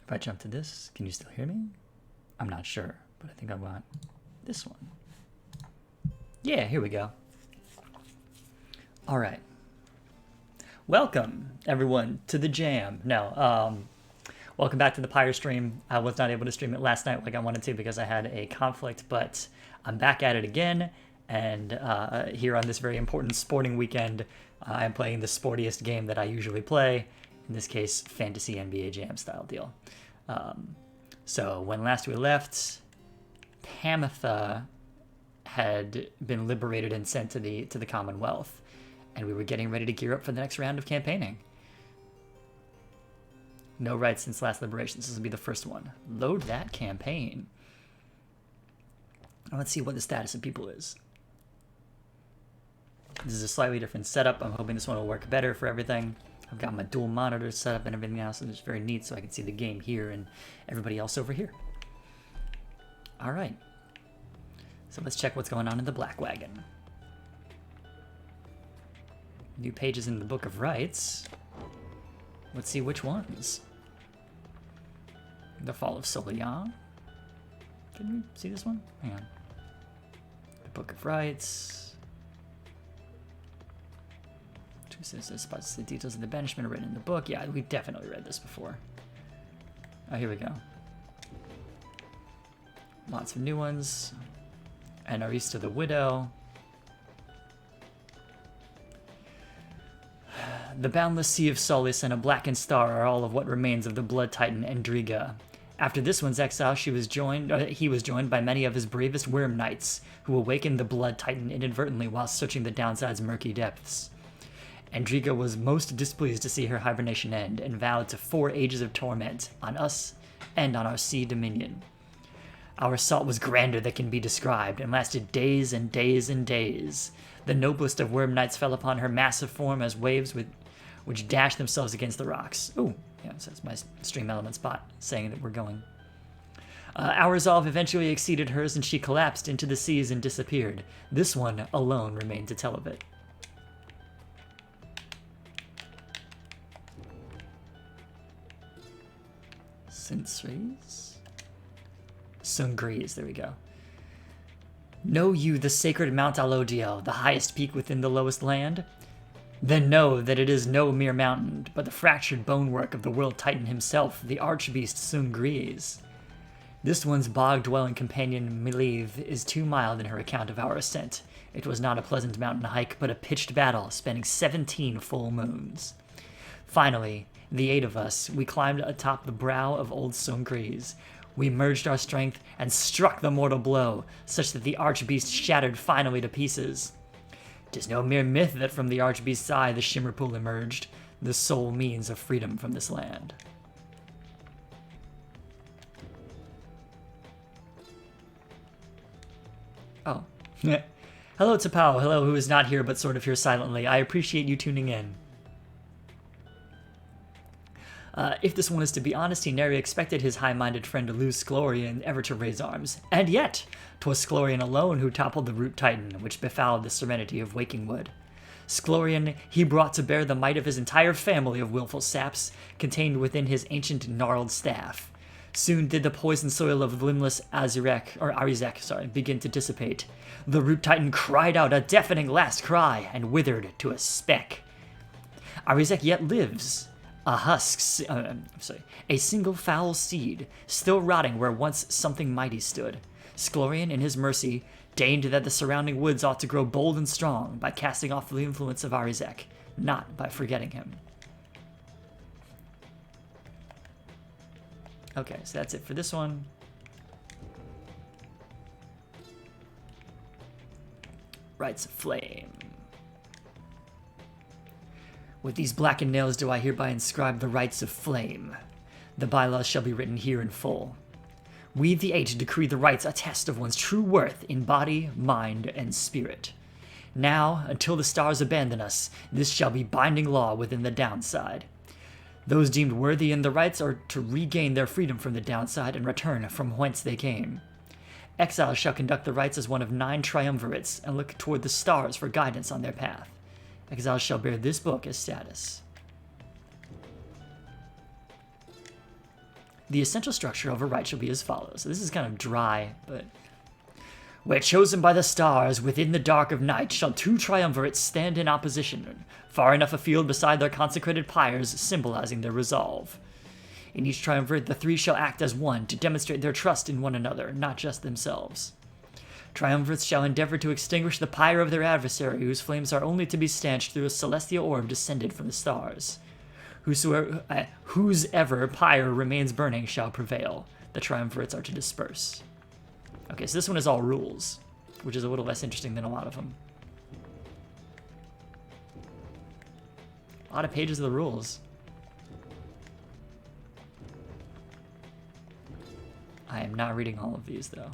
If I jump to this, can you still hear me? I'm not sure, but I think I want this one. Yeah, here we go. All right. Welcome, everyone, to the jam. Welcome back to the Pyre stream. I was not able to stream it last night like I wanted to because I had a conflict, but I'm back at it again. And here on this very important sporting weekend, I'm playing the sportiest game that I usually play. In this case, Fantasy NBA Jam style deal. So when last we left, Tamitha had been liberated and sent to the Commonwealth, and we were getting ready to gear up for the next round of campaigning. No rights since last liberation. This will be the first one. Load that campaign. Let's see what the status of people is. This is a slightly different setup. I'm hoping this one will work better for everything. I've got my dual monitors set up and everything else, and it's very neat so I can see the game here and everybody else over here. All right. So let's check what's going on in the Black Wagon. New pages in the Book of Rights. Let's see which ones. The Fall of Solian. Can we see this one? Hang on. The Book of Rights. The details of the banishment are written in the book. Yeah, we've definitely read this before. Oh, here we go. Lots of new ones. And Arista the Widow. The boundless sea of Solace and a blackened star are all of what remains of the blood titan Endriga. After this one's exile, he was joined by many of his bravest worm knights, who awakened the blood titan inadvertently while searching the downside's murky depths. Endriga was most displeased to see her hibernation end, and vowed to 4 ages of torment on us and on our sea dominion. Our assault was grander than can be described, and lasted days and days and days. The noblest of worm knights fell upon her massive form as waves which dashed themselves against the rocks. Ooh, yeah, so that's my stream element spot saying that we're going. Our resolve eventually exceeded hers, and she collapsed into the seas and disappeared. This one alone remained to tell of it. Centuries? Sungrees, there we go. Know you the sacred Mount Alodiel, the highest peak within the lowest land? Then know that it is no mere mountain, but the fractured bonework of the world titan himself, the archbeast Sungrees. This one's bog-dwelling companion, Milive, is too mild in her account of our ascent. It was not a pleasant mountain hike, but a pitched battle, spanning 17 full moons. Finally, the 8 of us, we climbed atop the brow of old Sungrees. We merged our strength and struck the mortal blow, such that the archbeast shattered finally to pieces. 'Tis no mere myth that from the archbeast's eye the shimmer pool emerged, the sole means of freedom from this land. Oh. Hello, Tapao. Hello, who is not here but sort of here silently. I appreciate you tuning in. If this one is to be honest, he nary expected his high-minded friend to lose Sklorian ever to raise arms. And yet, 'twas Sklorian alone who toppled the root titan, which befouled the serenity of Wakingwood. Sklorian he brought to bear the might of his entire family of willful saps, contained within his ancient gnarled staff. Soon did the poison soil of limbless Arizek begin to dissipate. The root titan cried out a deafening last cry, and withered to a speck. Arizek yet lives. A single foul seed, still rotting where once something mighty stood. Sklorian, in his mercy, deigned that the surrounding woods ought to grow bold and strong by casting off the influence of Arizek, not by forgetting him. Okay, so that's it for this one. Rights of Flame. With these blackened nails do I hereby inscribe the rights of flame. The bylaws shall be written here in full. We, the 8, decree the rights a test of one's true worth in body, mind, and spirit. Now, until the stars abandon us, this shall be binding law within the downside. Those deemed worthy in the rights are to regain their freedom from the downside and return from whence they came. Exiles shall conduct the rights as one of 9 triumvirates and look toward the stars for guidance on their path. Exiles shall bear this book as status. The essential structure of a rite shall be as follows. So this is kind of dry, but... Where chosen by the stars, within the dark of night, shall two triumvirates stand in opposition, far enough afield beside their consecrated pyres, symbolizing their resolve. In each triumvirate, the three shall act as one, to demonstrate their trust in one another, not just themselves. Triumvirates shall endeavor to extinguish the pyre of their adversary, whose flames are only to be stanched through a celestial orb descended from the stars. Whosever pyre remains burning shall prevail. The triumvirates are to disperse. Okay, so this one is all rules, which is a little less interesting than a lot of them. A lot of pages of the rules. I am not reading all of these, though.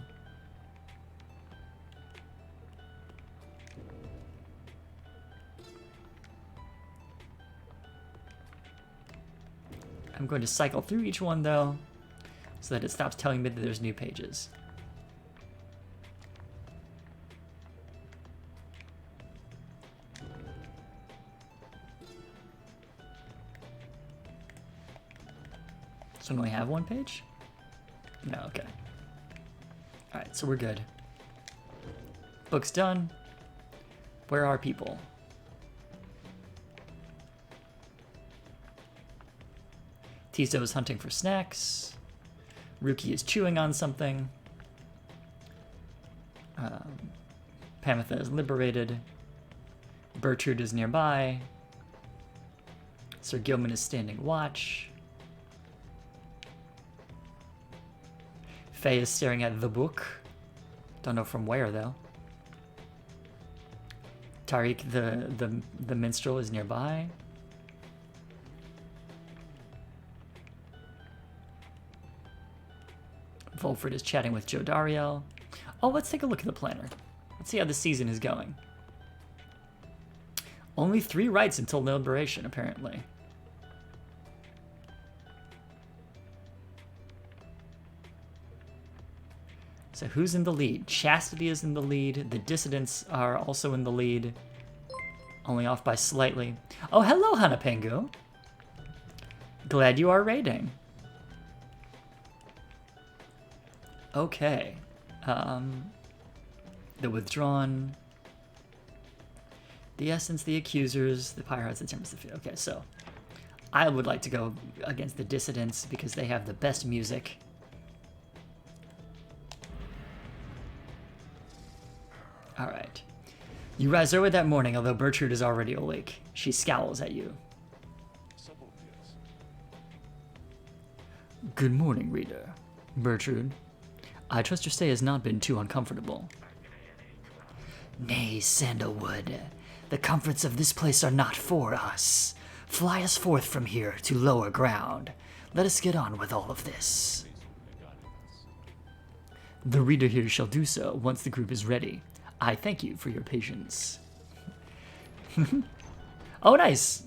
I'm going to cycle through each one, though, so that it stops telling me that there's new pages. So do we have one page? No, okay. Alright, so we're good. Book's done. Where are people? Tiso is hunting for snacks. Ruki is chewing on something. Pamitha is liberated. Bertrude is nearby. Sir Gilman is standing watch. Faye is staring at the book. Don't know from where, though. Tariq, the minstrel, is nearby. Volfred is chatting with Joe Dariel. Oh, let's take a look at the planner. Let's see how the season is going. Only 3 rights until liberation, apparently. So who's in the lead? Chastity is in the lead. The Dissidents are also in the lead. Only off by slightly. Oh, hello, Hanapengu. Glad you are raiding. Okay. The Withdrawn. The Essence, the Accusers, the Pyre, the Tempest, the Field. Okay, so I would like to go against the Dissidents because they have the best music. Alright. You rise early that morning, although Bertrude is already awake. She scowls at you. Good morning, reader. Bertrude. I trust your stay has not been too uncomfortable. Nay, Sandalwood. The comforts of this place are not for us. Fly us forth from here to lower ground. Let us get on with all of this. The reader here shall do so once the group is ready. I thank you for your patience. Oh, nice.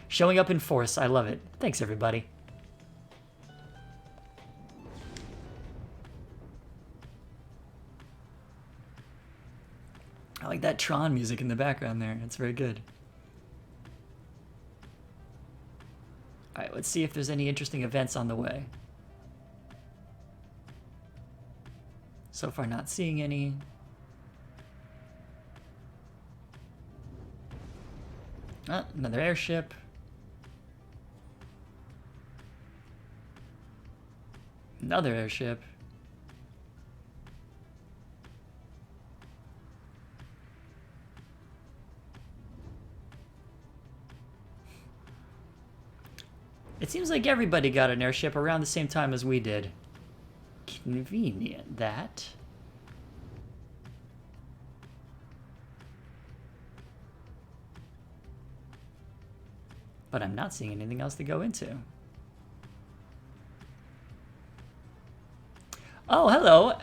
Showing up in force. I love it. Thanks, everybody. I like that Tron music in the background there. It's very good. All right, let's see if there's any interesting events on the way. So far, not seeing any. Another airship. Another airship. It seems like everybody got an airship around the same time as we did. Convenient, that. But I'm not seeing anything else to go into. Oh, hello.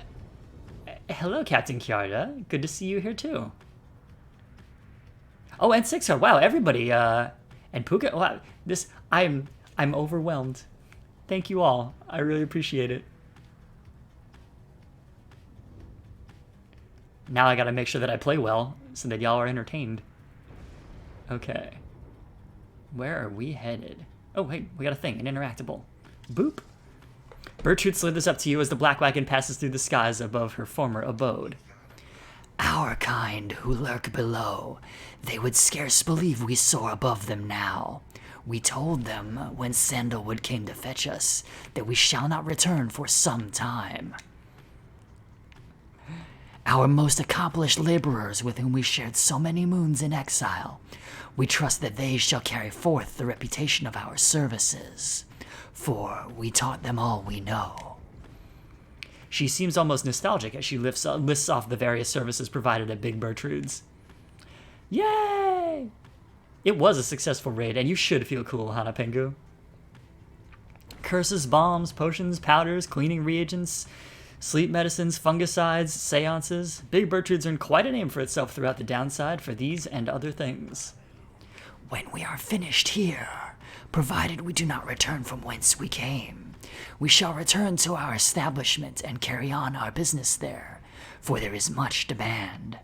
Hello, Captain Kiarda. Good to see you here, too. Oh, and Sixer. Wow, everybody. And Puka. Wow, this... I'm overwhelmed. Thank you all. I really appreciate it. Now I gotta make sure that I play well, so that y'all are entertained. Okay. Where are we headed? Oh, hey, we got a thing, an interactable. Boop. Bertrude slithers up to you as the black wagon passes through the skies above her former abode. Our kind who lurk below, they would scarce believe we soar above them now. We told them, when Sandalwood came to fetch us, that we shall not return for some time. Our most accomplished laborers with whom we shared so many moons in exile, we trust that they shall carry forth the reputation of our services, for we taught them all we know. She seems almost nostalgic as she lists off the various services provided at Big Bertrude's. Yay! It was a successful raid, and you should feel cool, Hana Pengu. Curses, bombs, potions, powders, cleaning reagents, sleep medicines, fungicides, seances. Big Bertrude's earned quite a name for itself throughout the downside for these and other things. When we are finished here, provided we do not return from whence we came, we shall return to our establishment and carry on our business there, for there is much demand.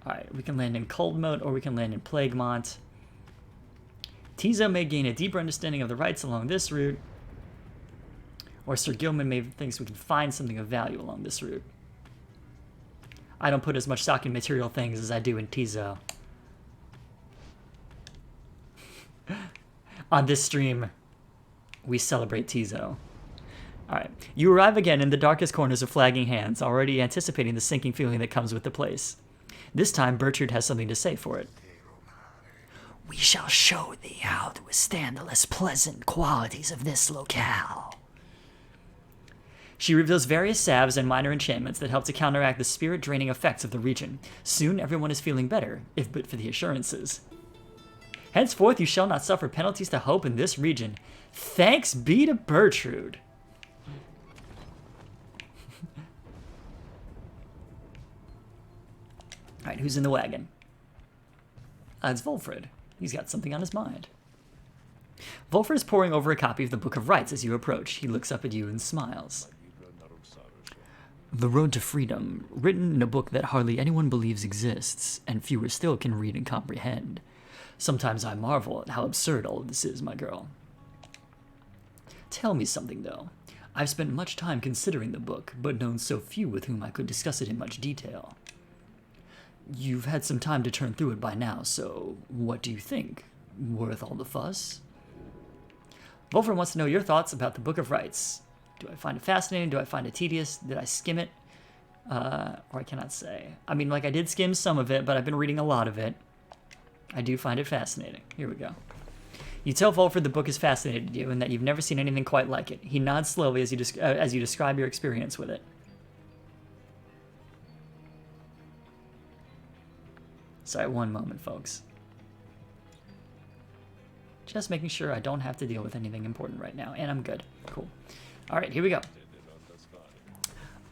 Alright, we can land in Cold Mode or we can land in Plaguemont. Tizo may gain a deeper understanding of the rites along this route, or Sir Gilman may think we can find something of value along this route. I don't put as much stock in material things as I do in Tizo. On this stream, we celebrate Tizo. Alright, you arrive again in the darkest corners of Flagging Hands, already anticipating the sinking feeling that comes with the place. This time, Bertrude has something to say for it. We shall show thee how to withstand the less pleasant qualities of this locale. She reveals various salves and minor enchantments that help to counteract the spirit-draining effects of the region. Soon, everyone is feeling better, if but for the assurances. Henceforth, you shall not suffer penalties to hope in this region. Thanks be to Bertrude. Alright, who's in the wagon? It's Volfred. He's got something on his mind. Volfred is poring over a copy of the Book of Rites as you approach. He looks up at you and smiles. The Road to Freedom, written in a book that hardly anyone believes exists, and fewer still can read and comprehend. Sometimes I marvel at how absurd all of this is, my girl. Tell me something, though. I've spent much time considering the book, but known so few with whom I could discuss it in much detail. You've had some time to turn through it by now, so what do you think? Worth all the fuss? Volfred wants to know your thoughts about the Book of Rites. Do I find it fascinating? Do I find it tedious? Did I skim it? Or I cannot say. I mean, like, I did skim some of it, but I've been reading a lot of it. I do find it fascinating. Here we go. You tell Volfred the book has fascinated you and that you've never seen anything quite like it. He nods slowly as you describe your experience with it. Sorry, one moment, folks. Just making sure I don't have to deal with anything important right now, and I'm good. Cool. Alright, here we go.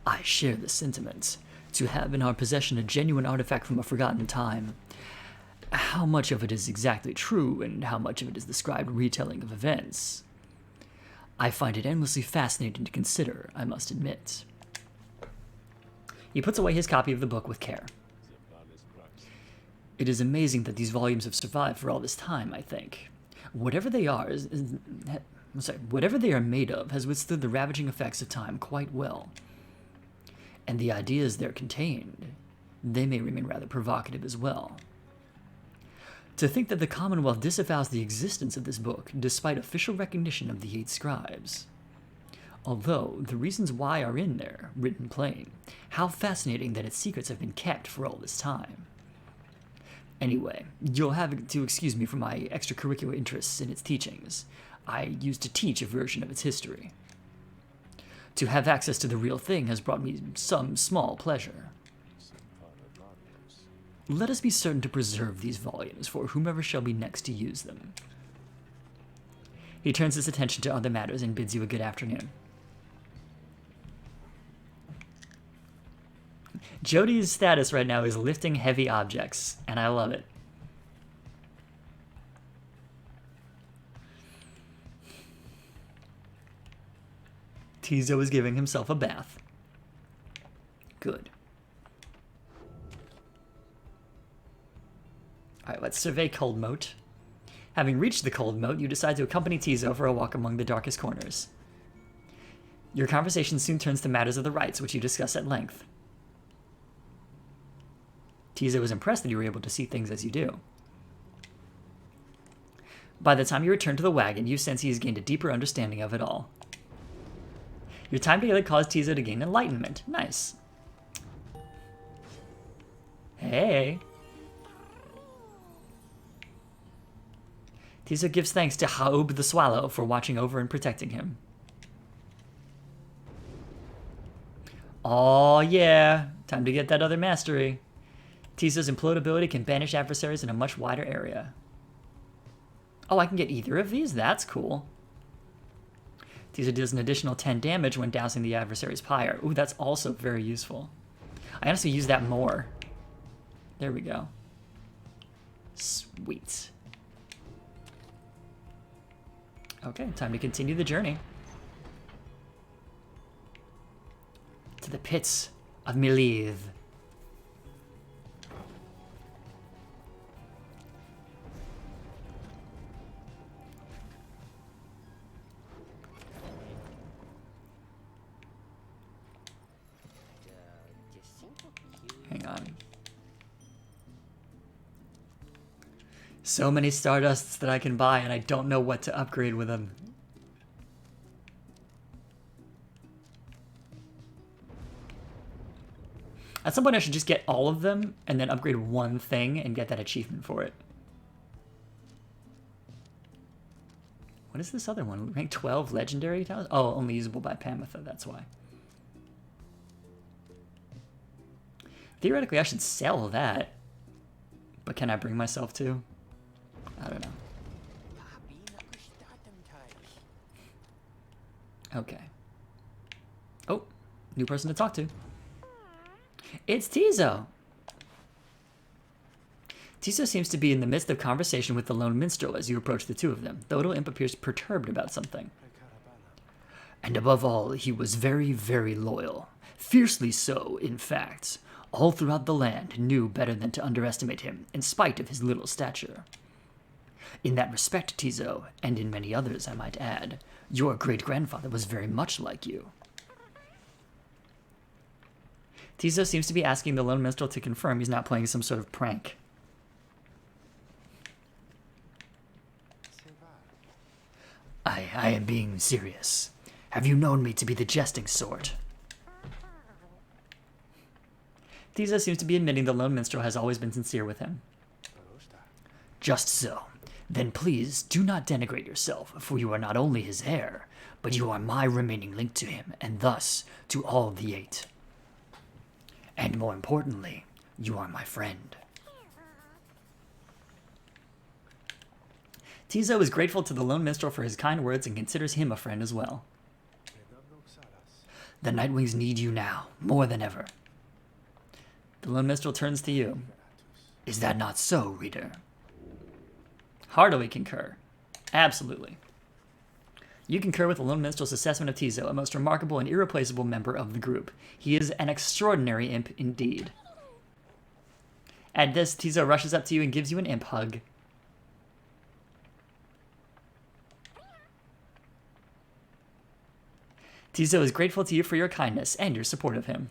I share the sentiment. To have in our possession a genuine artifact from a forgotten time. How much of it is exactly true, and how much of it is the scribed retelling of events? I find it endlessly fascinating to consider, I must admit. He puts away his copy of the book with care. It is amazing that these volumes have survived for all this time, I think. Whatever they are whatever they are made of has withstood the ravaging effects of time quite well. And the ideas there contained, they may remain rather provocative as well. To think that the Commonwealth disavows the existence of this book, despite official recognition of the 8 scribes. Although, the reasons why are in there, written plain. How fascinating that its secrets have been kept for all this time. Anyway, you'll have to excuse me for my extracurricular interests in its teachings. I used to teach a version of its history. To have access to the real thing has brought me some small pleasure. Let us be certain to preserve these volumes for whomever shall be next to use them. He turns his attention to other matters and bids you a good afternoon. Jodi's status right now is lifting heavy objects, and I love it. Tizo is giving himself a bath. Good. Alright, let's survey Cold Moat. Having reached the cold moat, you decide to accompany Tizo for a walk among the darkest corners. Your conversation soon turns to matters of the rites, which you discuss at length. Tizo was impressed that you were able to see things as you do. By the time you return to the wagon, you sense he has gained a deeper understanding of it all. Your time together caused Tizo to gain enlightenment. Nice. Hey. Tizo gives thanks to Haub the Swallow for watching over and protecting him. Oh yeah, time to get that other mastery. Tizo's implode ability can banish adversaries in a much wider area. Oh, I can get either of these? That's cool. Tizo deals an additional 10 damage when dousing the adversary's pyre. Ooh, that's also very useful. I honestly use that more. There we go. Sweet. Okay, time to continue the journey. To the pits of Milith. Hang on. So many Stardusts that I can buy, and I don't know what to upgrade with them. At some point, I should just get all of them and then upgrade one thing and get that achievement for it. What is this other one? Rank 12 legendary towers? Oh, only usable by Pamitha, that's why. Theoretically, I should sell that. But can I bring myself to? I don't know. Okay. Oh, new person to talk to. It's Tizo! Tizo seems to be in the midst of conversation with the lone minstrel as you approach the two of them. The little imp appears perturbed about something. And above all, he was very, very loyal. Fiercely so, in fact. All throughout the land knew better than to underestimate him, in spite of his little stature. In that respect, Tizo, and in many others, I might add, your great-grandfather was very much like you. Tizo seems to be asking the lone minstrel to confirm he's not playing some sort of prank. I am being serious. Have you known me to be the jesting sort? Tizo seems to be admitting the lone minstrel has always been sincere with him. Just so. Then please do not denigrate yourself, for you are not only his heir, but you are my remaining link to him, and thus to all the 8. And more importantly, you are my friend. Tizo is grateful to the lone minstrel for his kind words and considers him a friend as well. The Nightwings need you now, more than ever. The lone minstrel turns to you. Is that not so, reader? Heartily concur. Absolutely. You concur with the lone minstrel's assessment of Tizo, a most remarkable and irreplaceable member of the group. He is an extraordinary imp indeed. At this, Tizo rushes up to you and gives you an imp hug. Tizo is grateful to you for your kindness and your support of him.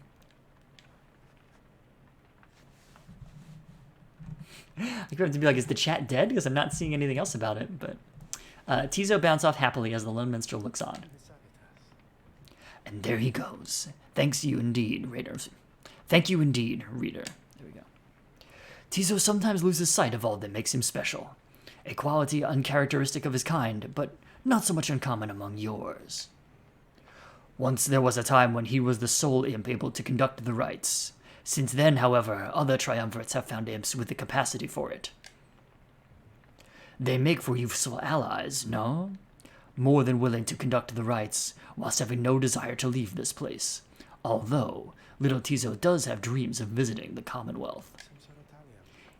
I could have to be like, is the chat dead? Because I'm not seeing anything else about it. But Tizo bounces off happily as the lone minstrel looks on. And there he goes. Thanks you indeed, readers. Thank you indeed, reader. There we go. Tizo sometimes loses sight of all that makes him special. A quality uncharacteristic of his kind, but not so much uncommon among yours. Once there was a time when he was the sole imp able to conduct the rites. Since then, however, other triumvirates have found imps with the capacity for it. They make for useful allies, no? More than willing to conduct the rites, whilst having no desire to leave this place. Although, little Tizo does have dreams of visiting the Commonwealth.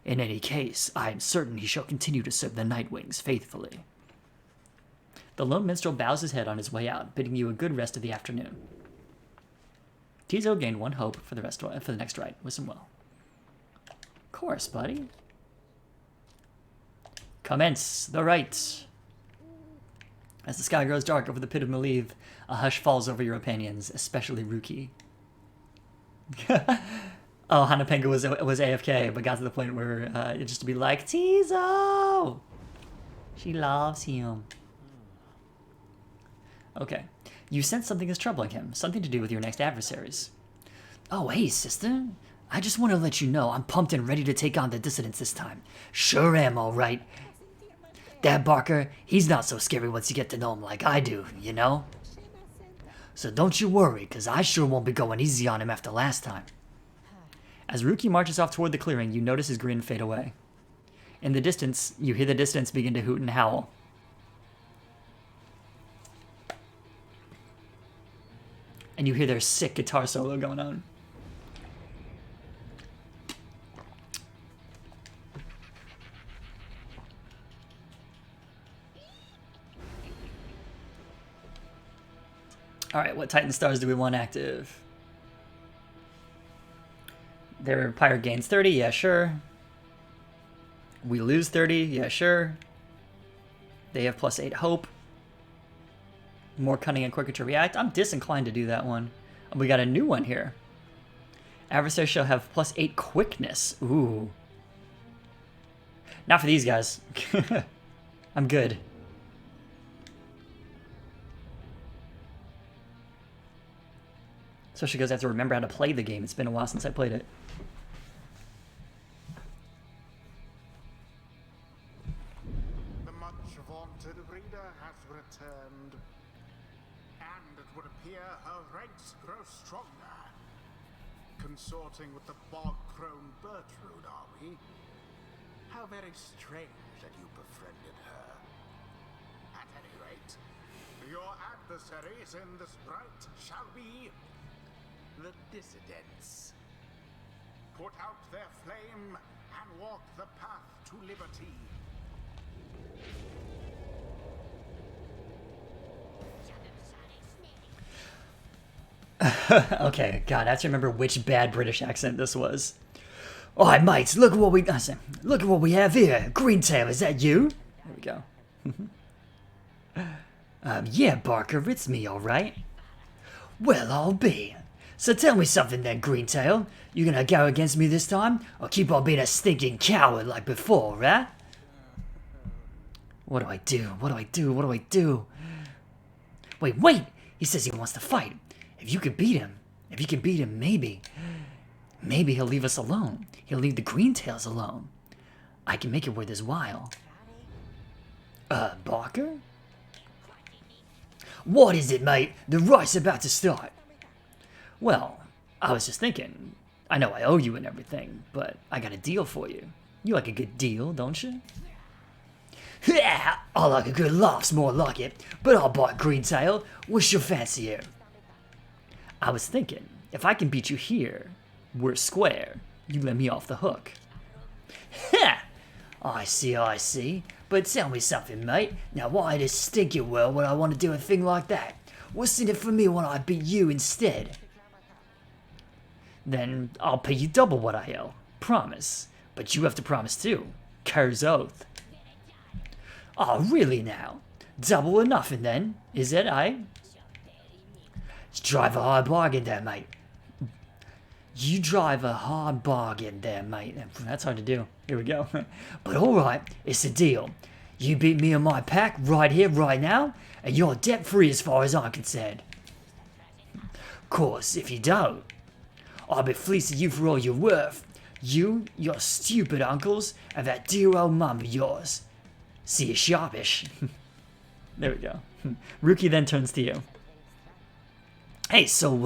In any case, I am certain he shall continue to serve the Nightwings faithfully. The lone minstrel bows his head on his way out, bidding you a good rest of the afternoon. Tizo gained 1 hope for the next rite. Wish him well. Of course, buddy. Commence the rites. As the sky grows dark over the pit of Maliv, a hush falls over your opinions, especially Ruki. Oh, Hanapenga was AFK, but got to the point where it just to be like, Tizo! She loves him. Okay. You sense something is troubling him, something to do with your next adversaries. Oh, hey, sister. I just want to let you know I'm pumped and ready to take on the dissidents this time. Sure am, all right. That Barker, he's not so scary once you get to know him like I do, you know? So don't you worry, because I sure won't be going easy on him after last time. As Ruki marches off toward the clearing, you notice his grin fade away. In the distance, you hear the dissidents begin to hoot and howl. And you hear their sick guitar solo going on. Alright, what Titan stars do we want active? Their Pyre gains 30, yeah, sure. We lose 30, yeah, sure. They have +8 hope. More cunning and quicker to react. I'm disinclined to do that one. We got a new one here. Adversaries shall have +8 quickness. Ooh. Not for these guys. I'm good. Especially because I have to remember how to play the game. It's been a while since I played it. The much vaunted reader has returned, and it would appear her ranks grow stronger. Consorting with the bog-crone Bertrude, are we? How very strange that you befriended her. At any rate, your adversaries in this rite shall be the dissidents. Put out their flame and walk the path to liberty. Okay, God, I have to remember which bad British accent this was. Alright, mates, look at what we have here. Greentail, is that you? There we go. Yeah, Barker, it's me, alright. Well, I'll be. So tell me something then, Greentail. You gonna go against me this time, or keep on being a stinking coward like before, right? What do I do? What do I do? What do I do? Wait! He says he wants to fight. If you can beat him, maybe he'll leave us alone. He'll leave the Greentails alone. I can make it worth his while. Barker? What is it, mate? The rite's about to start. Well, I was just thinking, I know I owe you and everything, but I got a deal for you. You like a good deal, don't you? Yeah, I like a good laugh's more like it, but I'll buy Greentail. What's your fancy here? I was thinking, if I can beat you here, we're square. You let me off the hook. Ha! I see. But tell me something, mate. Now why in this stinky world would I want to do a thing like that? What's in it for me when I beat you instead? Then I'll pay you double what I owe. Promise. But you have to promise too. Kerr's oath. Oh, really now? Double or nothing then, is it, eh? Drive a hard bargain there, mate. You drive a hard bargain there, mate. That's hard to do. Here we go. But alright, it's a deal. You beat me and my pack right here, right now, and you're debt-free as far as I'm concerned. Of course, if you don't, I'll be fleecing you for all you're worth. You, your stupid uncles, and that dear old mum of yours. See you sharpish. There we go. Ruki then turns to you. Hey, so,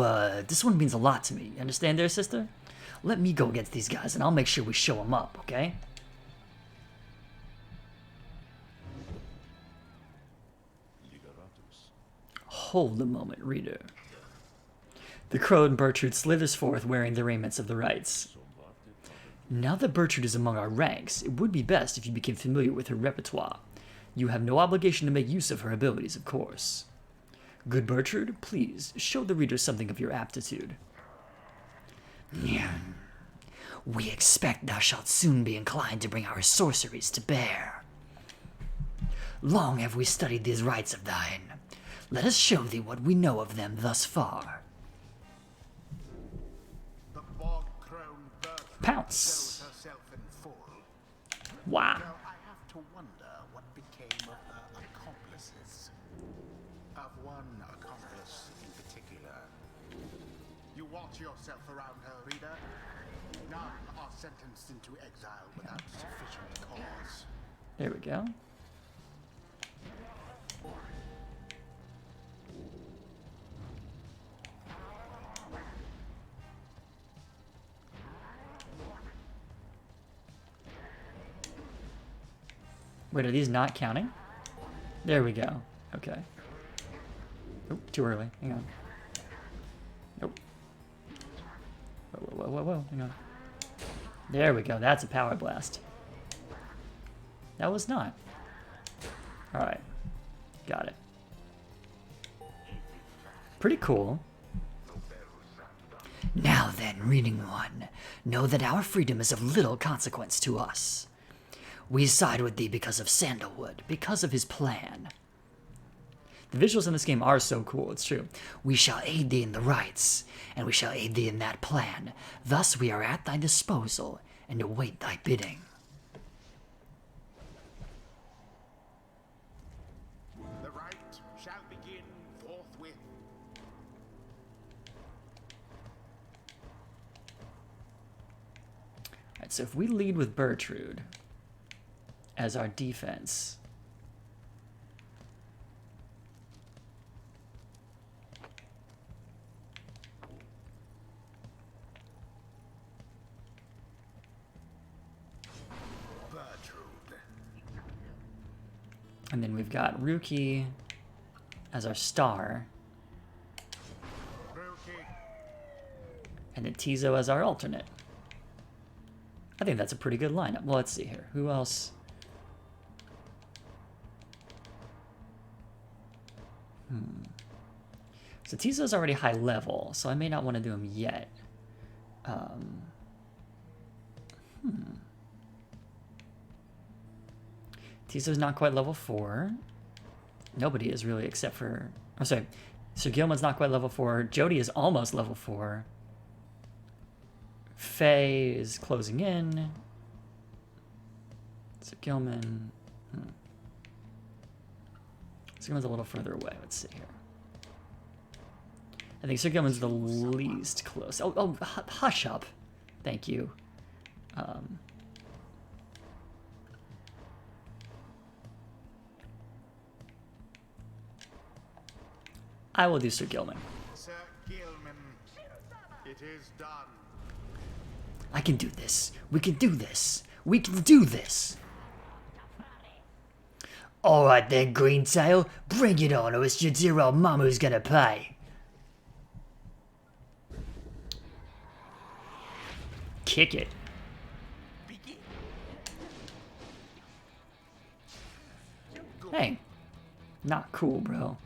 this one means a lot to me. You understand there, sister? Let me go against these guys, and I'll make sure we show them up, okay? Hold a moment, reader. The crone Bertrude slithers forth wearing the raiments of the rites. Now that Bertrude is among our ranks, it would be best if you became familiar with her repertoire. You have no obligation to make use of her abilities, of course. Good Bertrude, please show the reader something of your aptitude. We expect thou shalt soon be inclined to bring our sorceries to bear. Long have we studied these rites of thine. Let us show thee what we know of them thus far. The bog-crone Bertram Pounce. shows herself in full. Wow. Now I have to wonder what became of her accomplices. Of one accomplice in particular. You watch yourself around her, reader. None are sentenced into exile without sufficient cause. There we go. Wait, are these not counting? There we go. Okay. Oh, too early. Hang on. Nope. Whoa, whoa, whoa, whoa. Hang on. There we go. That's a power blast. That was not. Alright. Got it. Pretty cool. Now then, reading one, know that our freedom is of little consequence to us. We side with thee because of Sandalwood, because of his plan. The visuals in this game are so cool, it's true. We shall aid thee in the rites, and we shall aid thee in that plan. Thus we are at thy disposal, and await thy bidding. The rite shall begin forthwith. Alright, so if we lead with Bertrude as our defense, Bertrude. and then we've got Ruki as our star, Ruki. and then Tizo as our alternate. I think that's a pretty good lineup. Well, let's see here. Who else? So Tizo's already high level, so I may not want to do him yet. Tizo's not quite level 4. Nobody is really except for... I'm sorry. Sir Gilman's not quite level 4. Jody is almost level 4. Faye is closing in. Sir Gilman... Sir Gilman's a little further away. Let's see here. I think Sir Gilman's the least close. Oh, hush up. Thank you. I will do Sir Gilman. Sir Gilman, it is done. I can do this. We can do this. We can do this. Alright then, Greentail. Bring it on, or it's your dear old mum who's gonna pay. Kick it. Hey. Not cool, bro.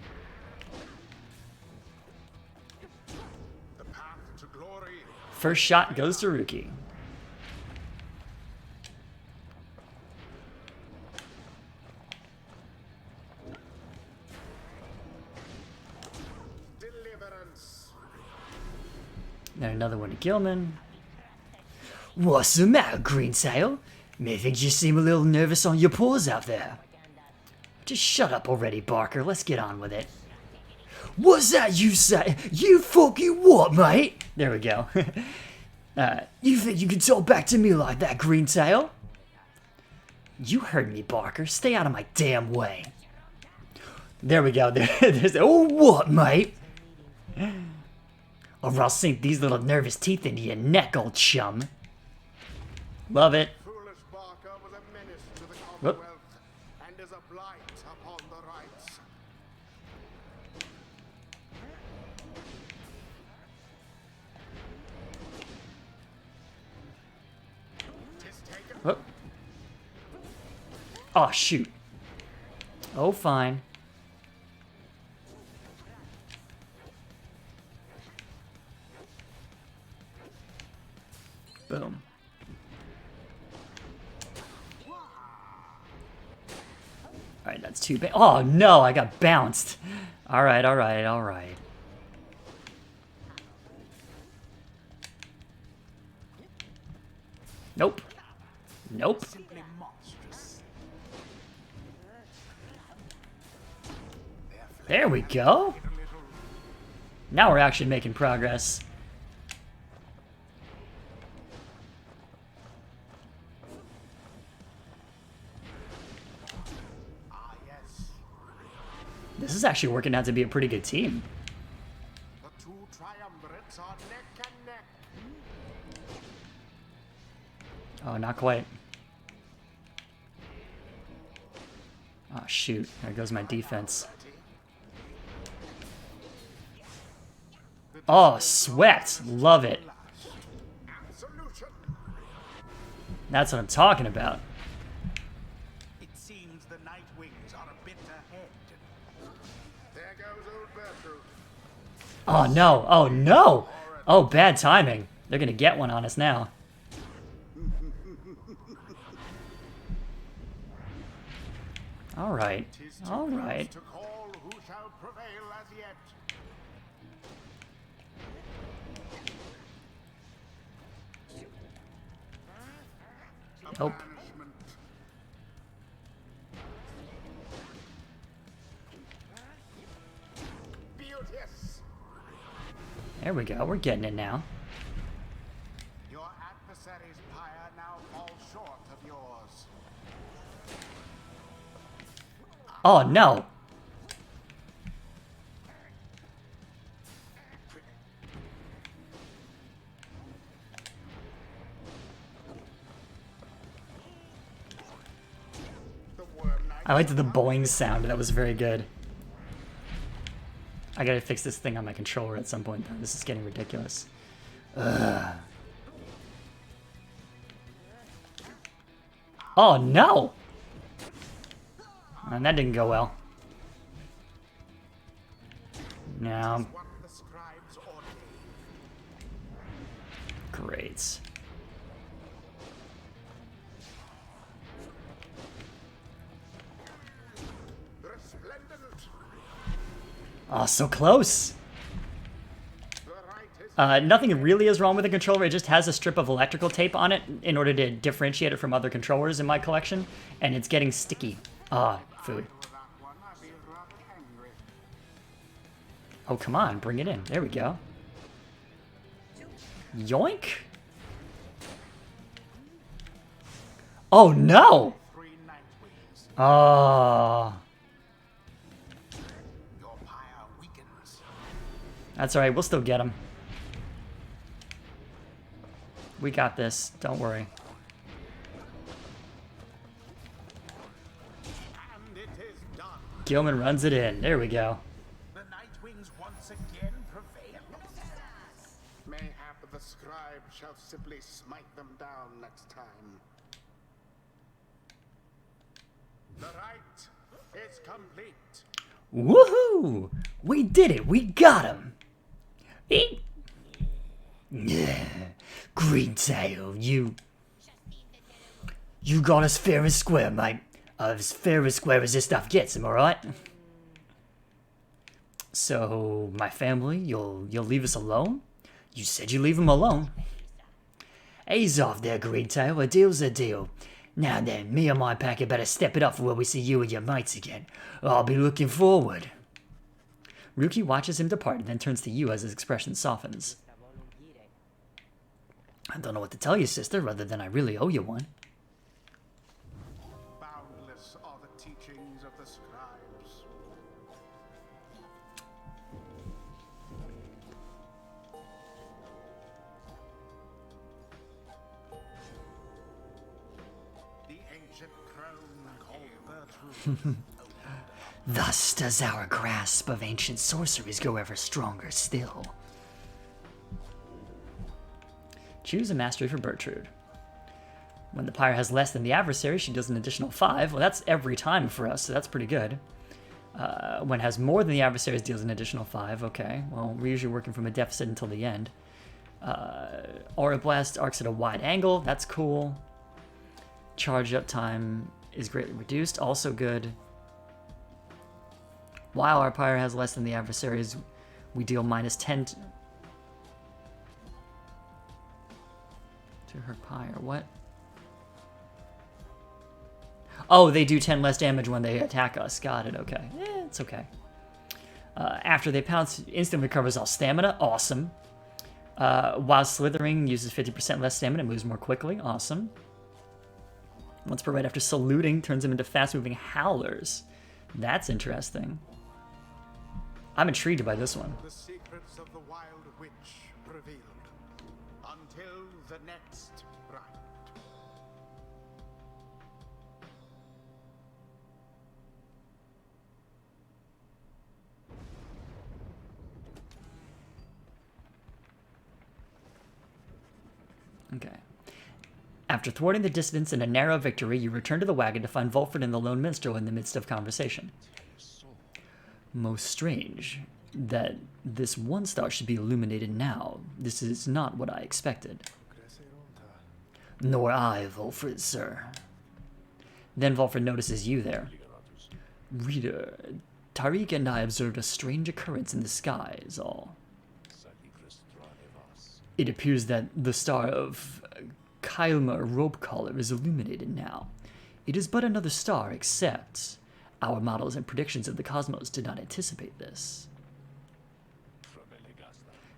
The path to glory. First shot goes to Ruki. Deliverance. Then another one to Gilman. What's the matter, Greentail? Methinks you seem a little nervous on your paws out there. Just shut up already, Barker. Let's get on with it. What's that you say? You fucking what, mate? There we go. You think you can talk back to me like that, Greentail? You heard me, Barker. Stay out of my damn way. There we go. There's oh, what, mate? Or I'll sink these little nervous teeth into your neck, old chum. Love it. Foolish Barker was a menace to the Whoop. Commonwealth and is a blight upon the rights. Tis taken. Whoop. Oh, shoot. Oh, fine. Boom. Alright, that's too bad. Oh, no, I got bounced. All right, all right, all right. Nope. Nope. Simply monstrous. There we go. Now we're actually making progress. Ah, yes. This is actually working out to be a pretty good team. The two triumvirates are neck and neck. Oh, not quite. Oh, shoot. There goes my defense. Oh, sweat. Love it. Absolution. That's what I'm talking about. It seems the Night Wings are a bit ahead. There goes old Bertrude. Oh, no. Oh, no. Oh, bad timing. They're going to get one on us now. All right. All right. To call who shall prevail as yet. Nope. Banishment. Beauteous. There we go. We're getting it now. Your adversary's pyre now falls short of yours. Oh, no. The worm knight. I liked the boing sound. That was very good. I gotta fix this thing on my controller at some point, though. This is getting ridiculous. Ugh. Oh, no! And that didn't go well. No. What the scribes ordain. Great. Resplendent. Oh, so close! The right is Nothing really is wrong with the controller. It just has a strip of electrical tape on it in order to differentiate it from other controllers in my collection, and it's getting sticky. Ah, food. with that one. I feel rather angry. Oh, come on, bring it in. There we go. Yoink! Oh, no! 3 Night Wings. Oh, Your pyre weakens. that's alright. We'll still get him. We got this. Don't worry. And it is done. Gilman runs it in. There we go. The Night Wings once again prevail. Mayhap the scribe shall simply smite them down next time. The rite is complete. Woohoo! We did it. We got him. Eat. Greentail, you got us fair and square, mate. As fair and square as this stuff gets, am I right? So, my family, you'll leave us alone? You said you leave him alone. Ease off there, Greentail. A deal's a deal. Now then, me and my pack had better step it up for when we see you and your mates again. I'll be looking forward. Ruki watches him depart and then turns to you as his expression softens. I don't know what to tell you, sister, other than I really owe you one. Boundless are the teachings of the scribes. The ancient crone called Bertrude. Thus does our grasp of ancient sorceries go ever stronger still. Choose a mastery for Bertrude. When the pyre has less than the adversary, she does an additional 5. Well, that's every time for us, so that's pretty good. When it has more than the adversaries, deals an additional 5. Okay, well, we're usually working from a deficit until the end. Aura Blast arcs at a wide angle. That's cool. Charge up time is greatly reduced. Also good. While our Pyre has less than the adversaries, we deal -10 to her Pyre. What? Oh, they do 10 less damage when they attack us. Got it, okay. It's okay. After they pounce, instant recovers all stamina. Awesome. While slithering, uses 50% less stamina, moves more quickly. Awesome. Once per right after saluting, turns them into fast-moving howlers. That's interesting. I'm intrigued by this one. The secrets of the Wild Witch revealed. Until the next rite. Okay. After thwarting the dissidents in a narrow victory, you return to the wagon to find Volfred and the lone minstrel in the midst of conversation. Most strange that this one star should be illuminated now. This is not what I expected. Nor I, Volfred, sir. Then Volfred notices you there. Reader, Tariq and I observed a strange occurrence in the sky, is all. It appears that the star of Helmer rope collar is illuminated now. It is but another star, except our models and predictions of the cosmos did not anticipate this.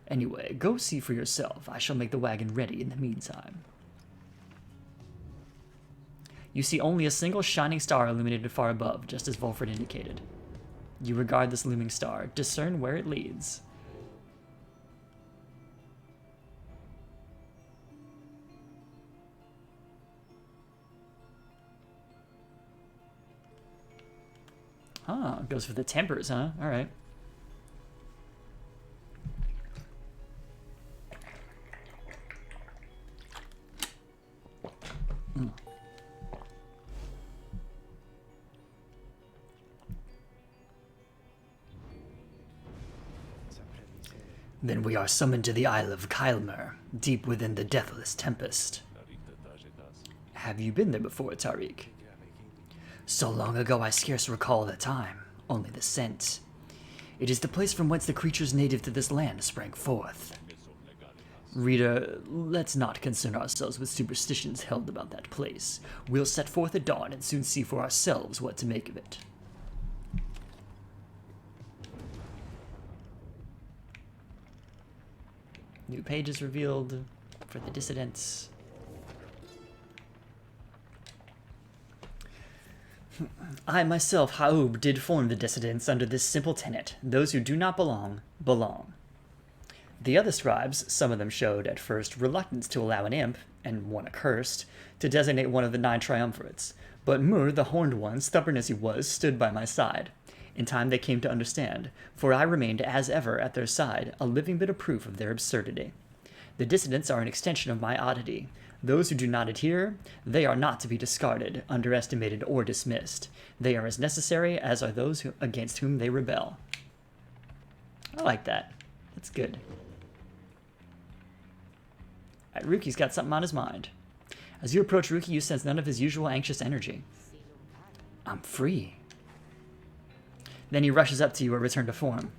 Anyway, go see for yourself. I shall make the wagon ready in the meantime. You see only a single shining star illuminated far above, just as Volfred indicated. You regard this looming star, discern where it leads. Ah, goes for the tempers, huh? Alright. Then we are summoned to the Isle of Helmer, deep within the deathless tempest. Have you been there before, Tariq? So long ago I scarce recall the time, only the scent. It is the place from whence the creatures native to this land sprang forth. Reader, let's not concern ourselves with superstitions held about that place. We'll set forth at dawn and soon see for ourselves what to make of it. New pages revealed for the dissidents. I myself, Haub, did form the dissidents under this simple tenet: those who do not belong, belong. The other scribes, some of them showed at first reluctance to allow an imp, and one accursed, to designate one of the 9 triumvirates, but Mur, the horned one, stubborn as he was, stood by my side. In time they came to understand, for I remained as ever at their side, a living bit of proof of their absurdity. The dissidents are an extension of my oddity. Those who do not adhere, they are not to be discarded, underestimated, or dismissed. They are as necessary as are those against whom they rebel. I like that. That's good. Alright, Ruki's got something on his mind. As you approach Ruki, you sense none of his usual anxious energy. I'm free. Then he rushes up to you, a return to form.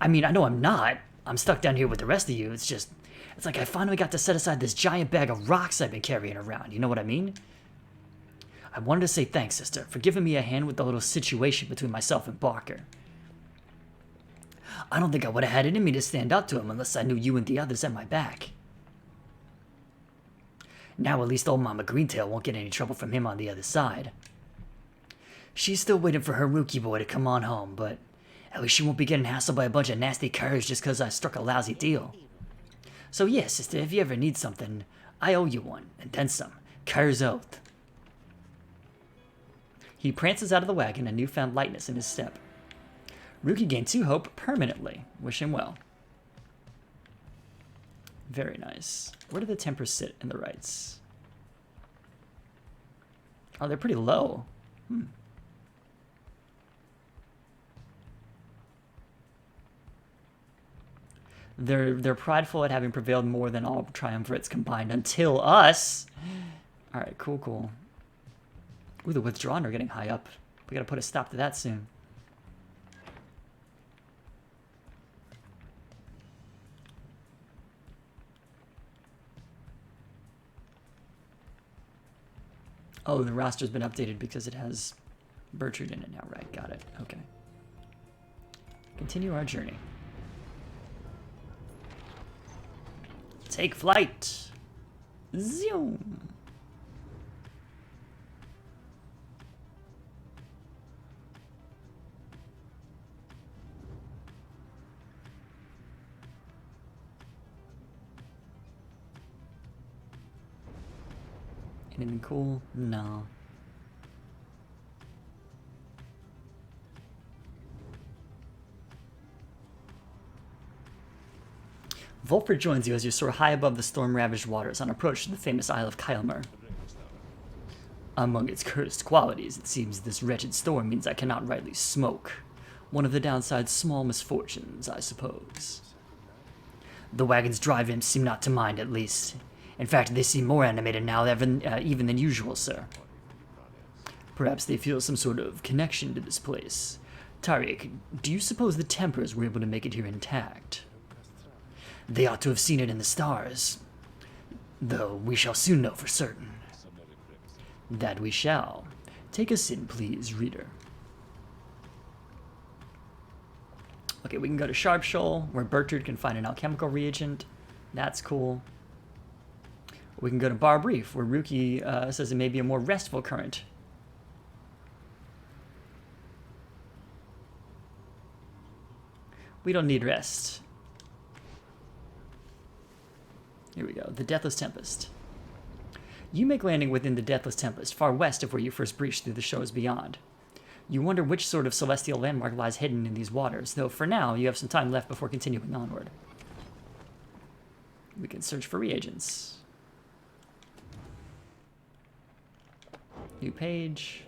I mean, I know I'm not. I'm stuck down here with the rest of you. It's like I finally got to set aside this giant bag of rocks I've been carrying around. You know what I mean? I wanted to say thanks, sister, for giving me a hand with the little situation between myself and Barker. I don't think I would have had it in me to stand up to him unless I knew you and the others had my back. Now at least old Mama Greentail won't get any trouble from him on the other side. She's still waiting for her Rookie boy to come on home, but at least she won't be getting hassled by a bunch of nasty curs just because I struck a lousy deal. So yeah, sister, if you ever need something, I owe you one, and then some. Cur's oath. He prances out of the wagon, a newfound lightness in his step. Ruki gained 2 hope permanently. Wish him well. Very nice. Where do the tempers sit in the rights? Oh, they're pretty low. They're prideful at having prevailed more than all triumvirates combined until us. All right, cool. Ooh, the withdrawn are getting high up. We gotta put a stop to that soon. Oh, the roster's been updated because it has Bertrude in it now, right? Got it. Okay. Continue our journey. Take flight. Zoom. Anything cool? No. Volfred joins you as you soar high above the storm-ravaged waters on approach to the famous Isle of Helmer. Among its cursed qualities, it seems this wretched storm means I cannot rightly smoke. One of the downside's small misfortunes, I suppose. The wagon's drive imps seem not to mind, at least. In fact, they seem more animated now even than usual, sir. Perhaps they feel some sort of connection to this place. Tariq, do you suppose the Templars were able to make it here intact? They ought to have seen it in the stars. Though we shall soon know for certain. That we shall. Take us in, please, reader. Okay, we can go to Sharp Shoal, where Bertrude can find an alchemical reagent. That's cool. We can go to Barb Reef, where Ruki says it may be a more restful current. We don't need rest. Here we go, the Deathless Tempest. You make landing within the Deathless Tempest, far west of where you first breached through the shores beyond. You wonder which sort of celestial landmark lies hidden in these waters, though for now you have some time left before continuing onward. We can search for reagents. New page.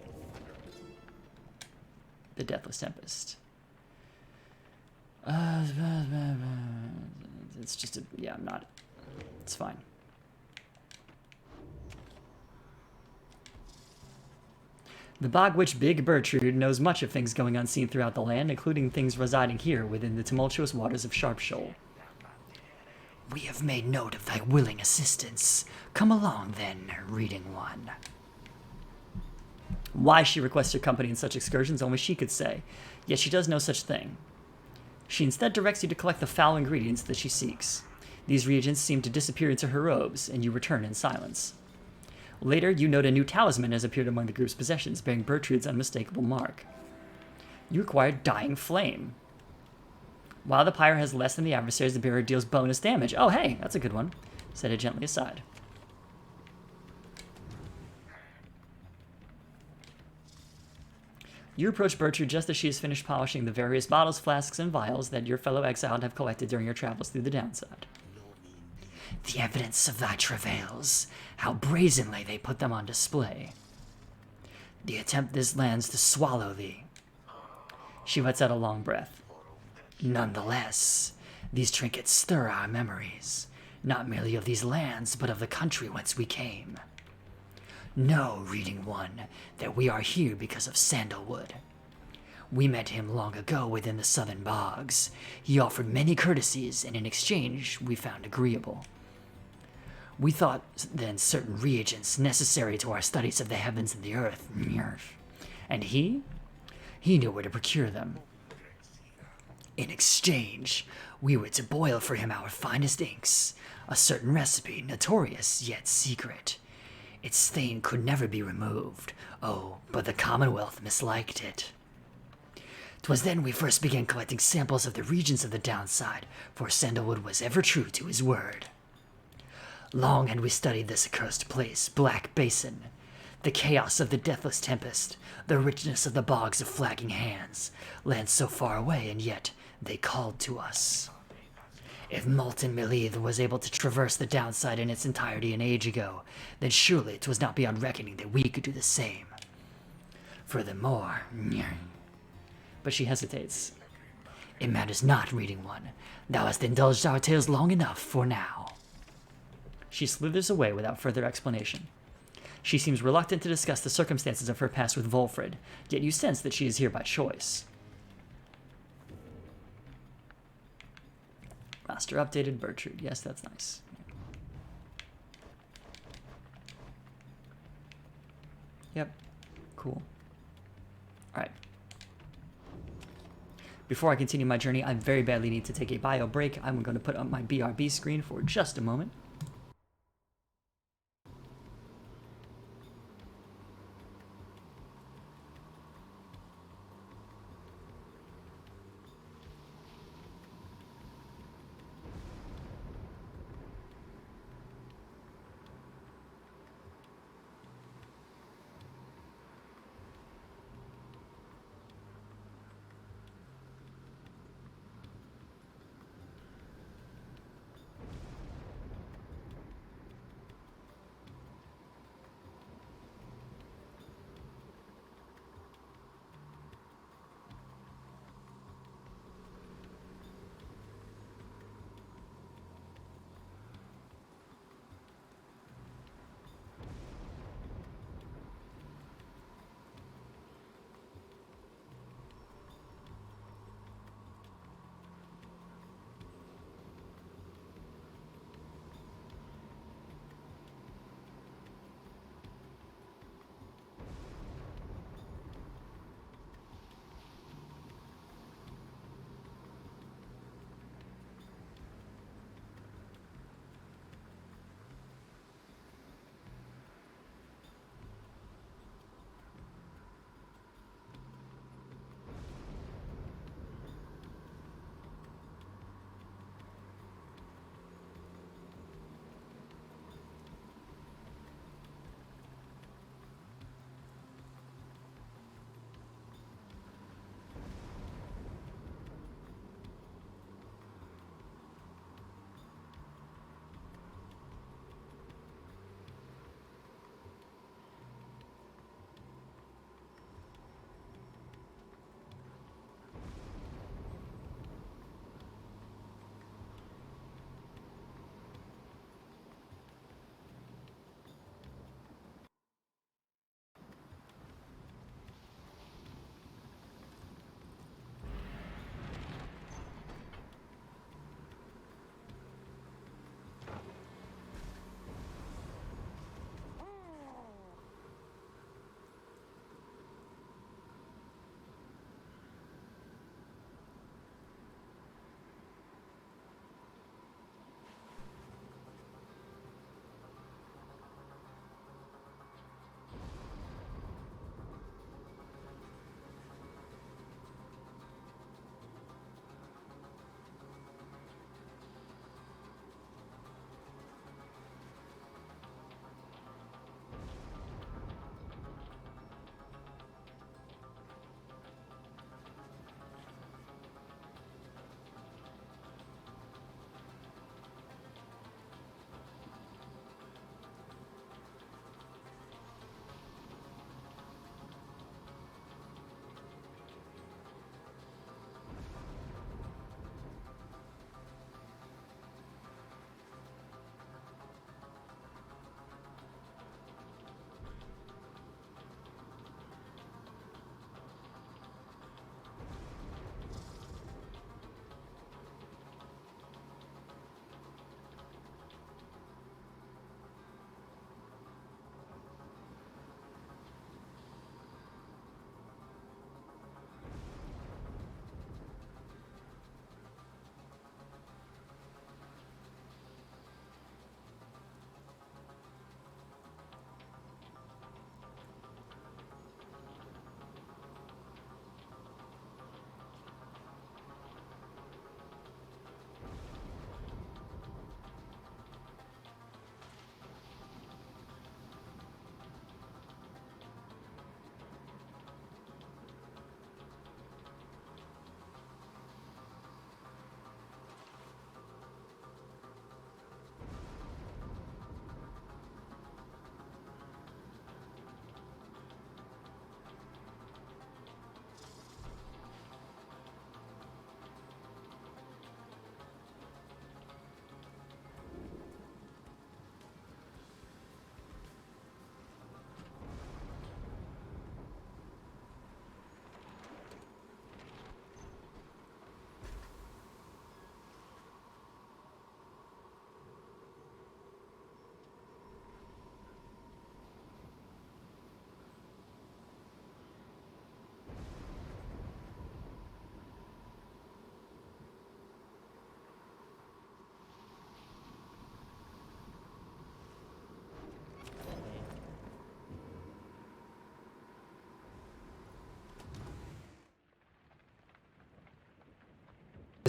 The Deathless Tempest. It's just a... yeah, I'm not... It's fine. The Bog Witch Big Bertrude knows much of things going unseen throughout the land, including things residing here within the tumultuous waters of Sharp Shoal. We have made note of thy willing assistance. Come along then, reading one. Why she requests your company in such excursions only she could say, yet she does no such thing. She instead directs you to collect the foul ingredients that she seeks. These reagents seem to disappear into her robes, and you return in silence. Later, you note a new talisman has appeared among the group's possessions, bearing Bertrude's unmistakable mark. You acquire Dying Flame. While the Pyre has less than the adversaries, the bearer deals bonus damage. Oh, hey, that's a good one. Set it gently aside. You approach Bertrude just as she has finished polishing the various bottles, flasks, and vials that your fellow exiled have collected during your travels through the downside. The evidence of thy travails, how brazenly they put them on display. The attempt this lands to swallow thee. She lets out a long breath. Nonetheless, these trinkets stir our memories, not merely of these lands, but of the country whence we came. Know, reading one, that we are here because of Sandalwood. We met him long ago within the southern bogs. He offered many courtesies, and in exchange we found agreeable. We thought then certain reagents necessary to our studies of the heavens and the earth. And he knew where to procure them. In exchange, we were to boil for him our finest inks, a certain recipe, notorious yet secret. Its stain could never be removed. Oh, but the Commonwealth misliked it. 'Twas then we first began collecting samples of the regions of the downside, for Sandalwood was ever true to his word. Long had we studied this accursed place, Black Basin, the chaos of the Deathless Tempest, the richness of the bogs of Flagging Hands, lands so far away, and yet they called to us. If Malton Milith was able to traverse the downside in its entirety an age ago, then surely it was not beyond reckoning that we could do the same. Furthermore, but she hesitates. It matters not, reading one. Thou hast indulged our tales long enough for now. She slithers away without further explanation. She seems reluctant to discuss the circumstances of her past with Volfred, yet you sense that she is here by choice. Roster updated, Bertrude. Yes, that's nice. Yep. Cool. Alright. Before I continue my journey, I very badly need to take a bio break. I'm going to put up my BRB screen for just a moment.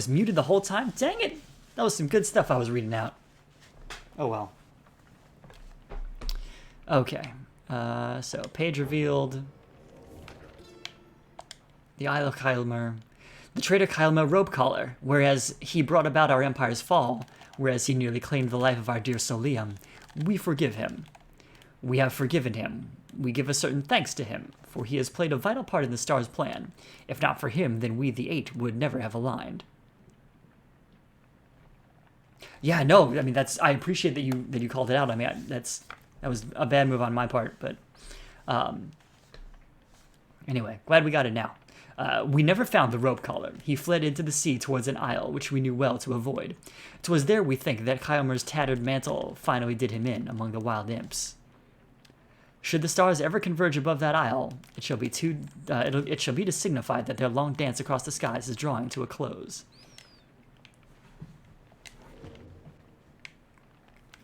Was muted the whole time? Dang it! That was some good stuff I was reading out. Oh well. Okay. So, page revealed. The Isle of Helmer. The traitor Helmer robe collar, whereas he brought about our empire's fall, whereas he nearly claimed the life of our dear Solium, we forgive him. We have forgiven him. We give a certain thanks to him, for he has played a vital part in the Star's plan. If not for him, then we, the Eight, would never have aligned. Yeah, no, I mean, I appreciate that you called it out. I mean, that was a bad move on my part, but anyway, glad we got it now. We never found the rope collar. He fled into the sea towards an isle, which we knew well to avoid. 'Twas there, we think, that Helmer's tattered mantle finally did him in among the wild imps. Should the stars ever converge above that isle, it shall be to signify that their long dance across the skies is drawing to a close.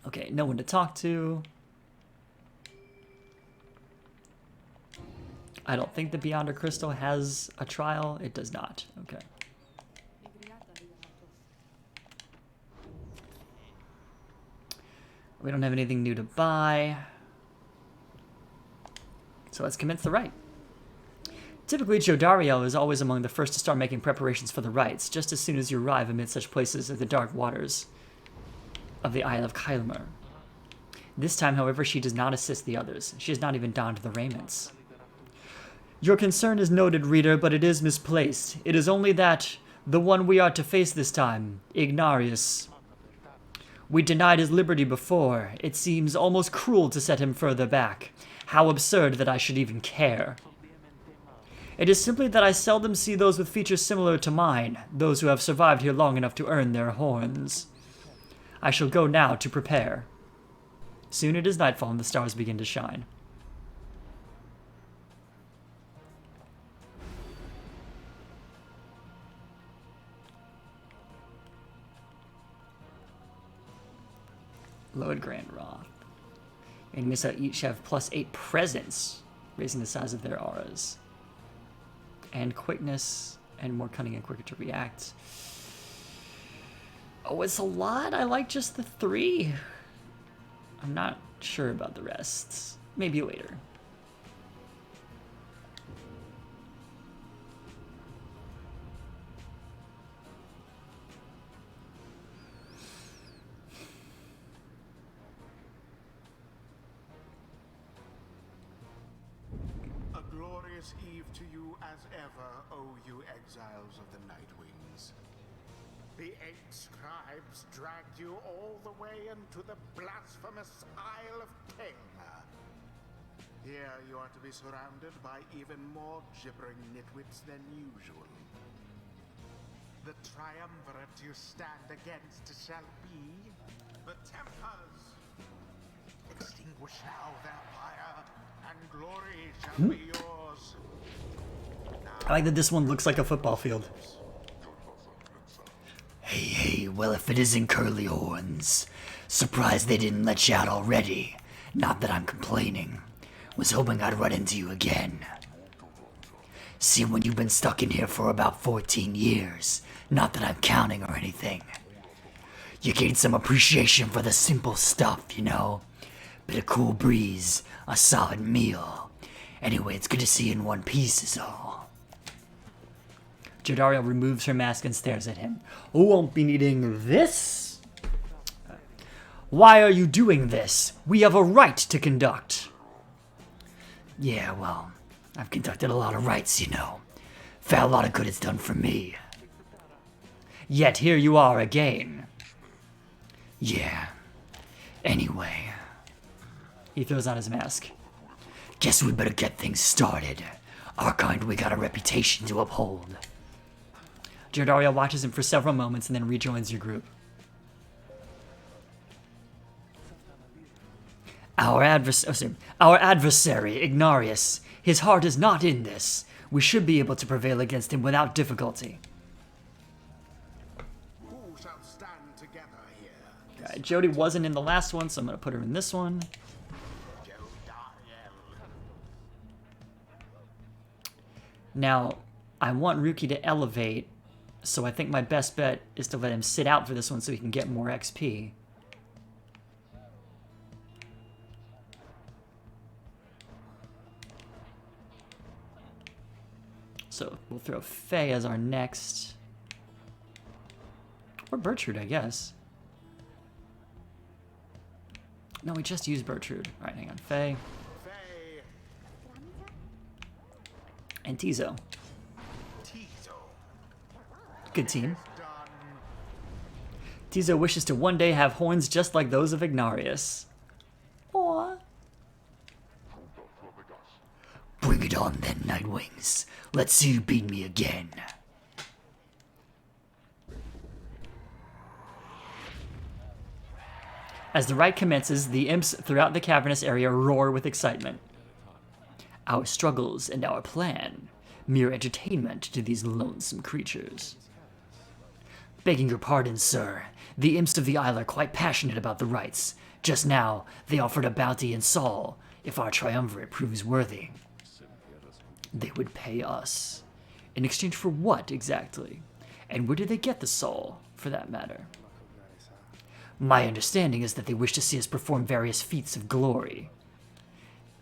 Okay, no one to talk to. I don't think the Beyonder Crystal has a trial. It does not. Okay. We don't have anything new to buy. So let's commence the rite. Typically, Jodariel is always among the first to start making preparations for the rites, just as soon as you arrive amid such places as the dark waters of the Isle of Helmer. This time, however, she does not assist the others. She has not even donned the raiments. Your concern is noted, reader, but it is misplaced. It is only that the one we are to face this time, Ignarius. We denied his liberty before. It seems almost cruel to set him further back. How absurd that I should even care. It is simply that I seldom see those with features similar to mine, those who have survived here long enough to earn their horns. I shall go now to prepare. Soon it is nightfall and the stars begin to shine. Lord Grand Ra. Enemies each have +8 presence, raising the size of their auras. And quickness, and more cunning and quicker to react. Oh, it's a lot. I like just the 3. I'm not sure about the rest. Maybe later. A glorious eve to you as ever, O you exiles of the Night Wings. The 8 scribes dragged you all the way into the blasphemous Isle of Helmer. Here you are to be surrounded by even more gibbering nitwits than usual. The triumvirate you stand against shall be the Templars. Extinguish now their fire, and glory shall be yours. I like that this one looks like a football field. Hey, well, if it isn't Curly Horns. Surprised they didn't let you out already. Not that I'm complaining. Was hoping I'd run into you again. See, when you've been stuck in here for about 14 years, not that I'm counting or anything, you gain some appreciation for the simple stuff, you know? Bit of cool breeze, a solid meal. Anyway, it's good to see you in one piece is all. Jodariel removes her mask and stares at him. Who won't be needing this? Why are you doing this? We have a right to conduct. Yeah, well, I've conducted a lot of rites, you know. Found a lot of good it's done for me. Yet here you are again. Yeah. Anyway. He throws on his mask. Guess we better get things started. Our kind, we got a reputation to uphold. Jodariel watches him for several moments and then rejoins your group. Our adversary, Ignarius, his heart is not in this. We should be able to prevail against him without difficulty. Who shall stand together here? Alright, Jody wasn't in the last one, so I'm going to put her in this one. Now, I want Ruki to elevate So I think my best bet is to let him sit out for this one so he can get more XP. So we'll throw Faye as our next. Or Bertrude, I guess. No, we just used Bertrude. Alright, hang on. Faye. Faye. And Tizo. Tizo. Good team. Done. Tizo wishes to one day have horns just like those of Ignarius. Aww. Bring it on then, Nightwings. Let's see you beat me again. As the rite commences, the imps throughout the cavernous area roar with excitement. Our struggles and our plan, mere entertainment to these lonesome creatures. Begging your pardon, sir, the imps of the Isle are quite passionate about the rites. Just now, they offered a bounty in Saul if our triumvirate proves worthy. They would pay us. In exchange for what, exactly? And where did they get the Saul, for that matter? My understanding is that they wish to see us perform various feats of glory.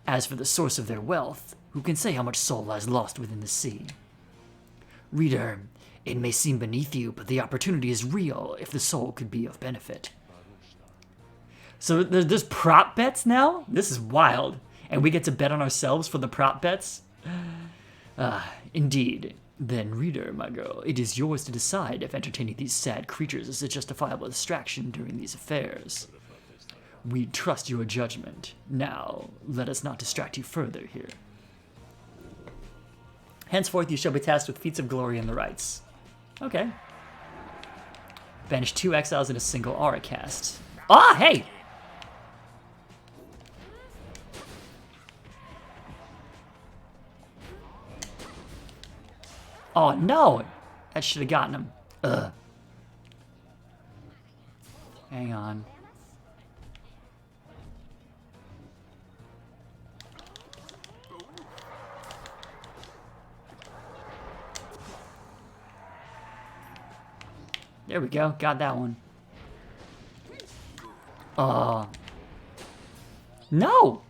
As for the source of their wealth, who can say how much soul lies lost within the sea? Reader, it may seem beneath you, but the opportunity is real if the soul could be of benefit. So there's prop bets now? This is wild. And we get to bet on ourselves for the prop bets? Indeed. Then, reader, my girl, it is yours to decide if entertaining these sad creatures is a justifiable distraction during these affairs. We trust your judgment. Now, let us not distract you further here. Henceforth, you shall be tasked with feats of glory in the rites. Okay. Banish 2 exiles in a single aura cast. Ah, hey! Oh, no! That should have gotten him. Ugh. Hang on. There we go. Got that one. No!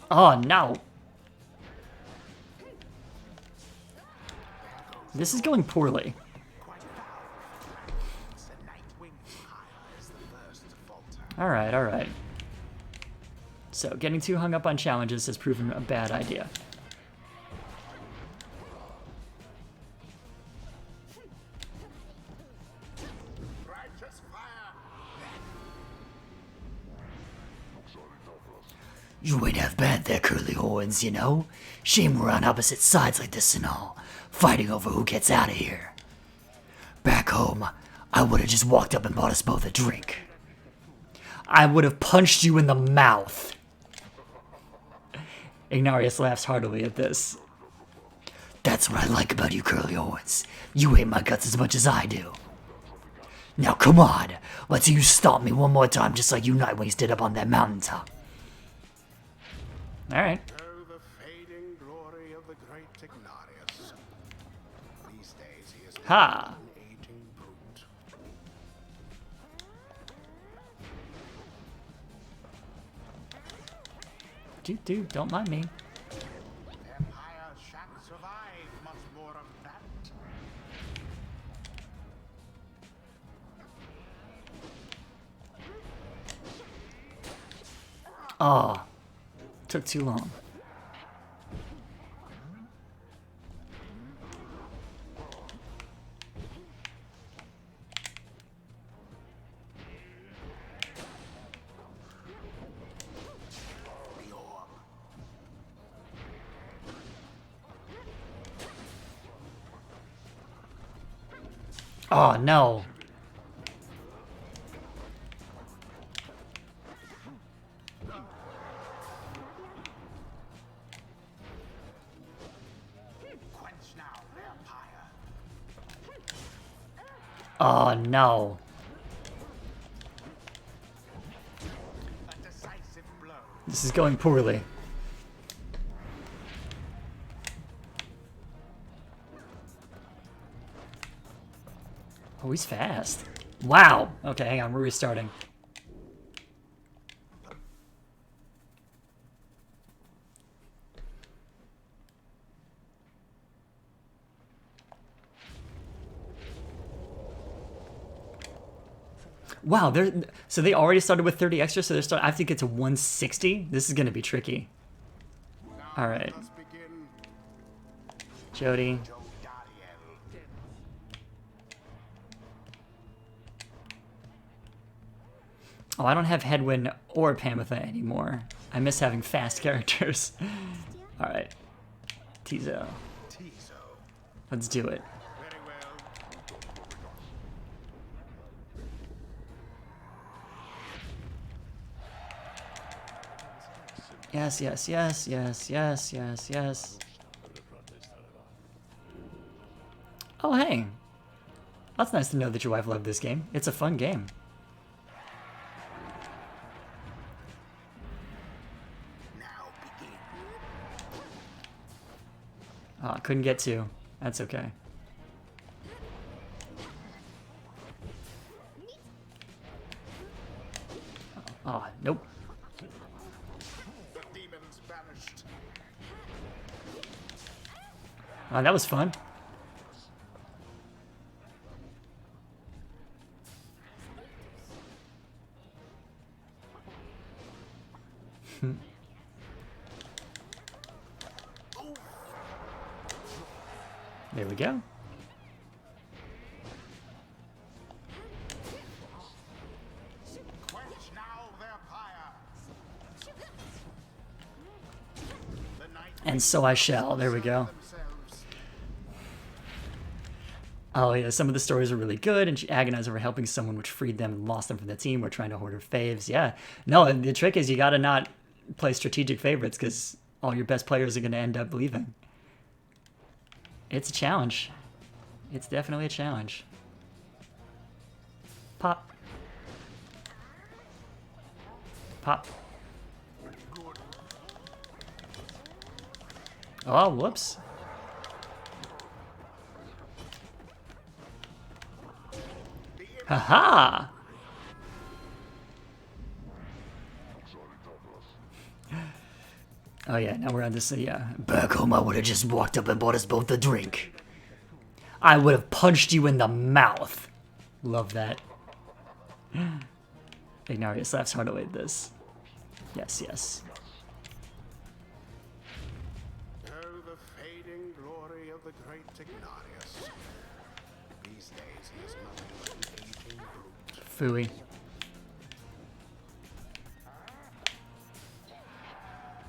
Oh, no. This is going poorly. Alright, alright. So, getting too hung up on challenges has proven a bad idea. Righteous fire. You ain't half bad there, Curly Horns, you know? Shame we're on opposite sides like this and all, fighting over who gets out of here. Back home, I would have just walked up and bought us both a drink. I would have punched you in the mouth. Ignarius laughs heartily at this. That's what I like about you, Curly Horns. You hate my guts as much as I do. Now come on, let's see you stomp me one more time just like you Nightwings did up on that mountaintop. Alright. Oh, the fading glory of the great Ignarius. These days he is Ha! an aging brute. Dude, don't mind me. Empire shan't survive much more of that. Oh. Took too long. Oh, no. Quench now, Pyre. Oh, no. A decisive blow. This is going poorly. Oh, he's fast. Wow. Okay, hang on. We're restarting. Wow, so they already started with 30 extra, so I think it's 160. This is gonna be tricky. All right, Let's begin. Jody. Oh, I don't have Hedwyn or Pamitha anymore. I miss having fast characters. All right, Tizo. Let's do it. Very well. Yes, yes, yes, yes, yes, yes, yes. Oh, hey. That's nice to know that your wife loved this game. It's a fun game. Oh, couldn't get to. That's okay. Oh, nope. The demons vanished. Oh, that was fun. There we go. Quench now their pyre. The night And so I shall. There we go. themselves. Oh yeah, some of the stories are really good, and she agonized over helping someone which freed them and lost them from the team. We're trying to hoard her faves. Yeah. No, and the trick is you gotta not play strategic favorites, because all your best players are gonna end up leaving. It's a challenge. It's definitely a challenge. Pop. Pop. Oh, whoops. Haha! Oh yeah, now we're on this, yeah. Back home, I would have just walked up and bought us both a drink. I would have punched you in the mouth. Love that. Ignarius laughs heartily at this. Yes, yes. Oh, the fading glory of the great Ignarius. These days he is nothing but an aging brute. Phooey.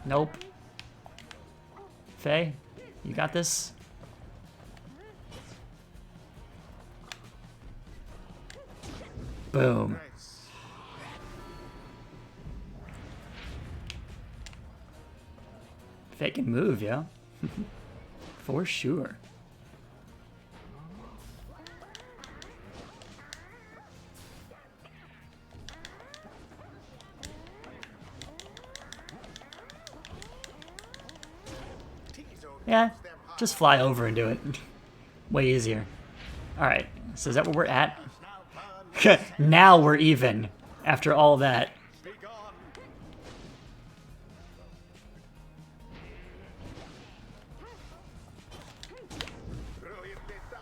Nope. Faye, you got this? Boom. Grace. Faye can move, yo. For sure. Yeah, just fly over and do it. Way easier. Alright, so is that where we're at? Now we're even, after all that. Be gone. Brilliantly done.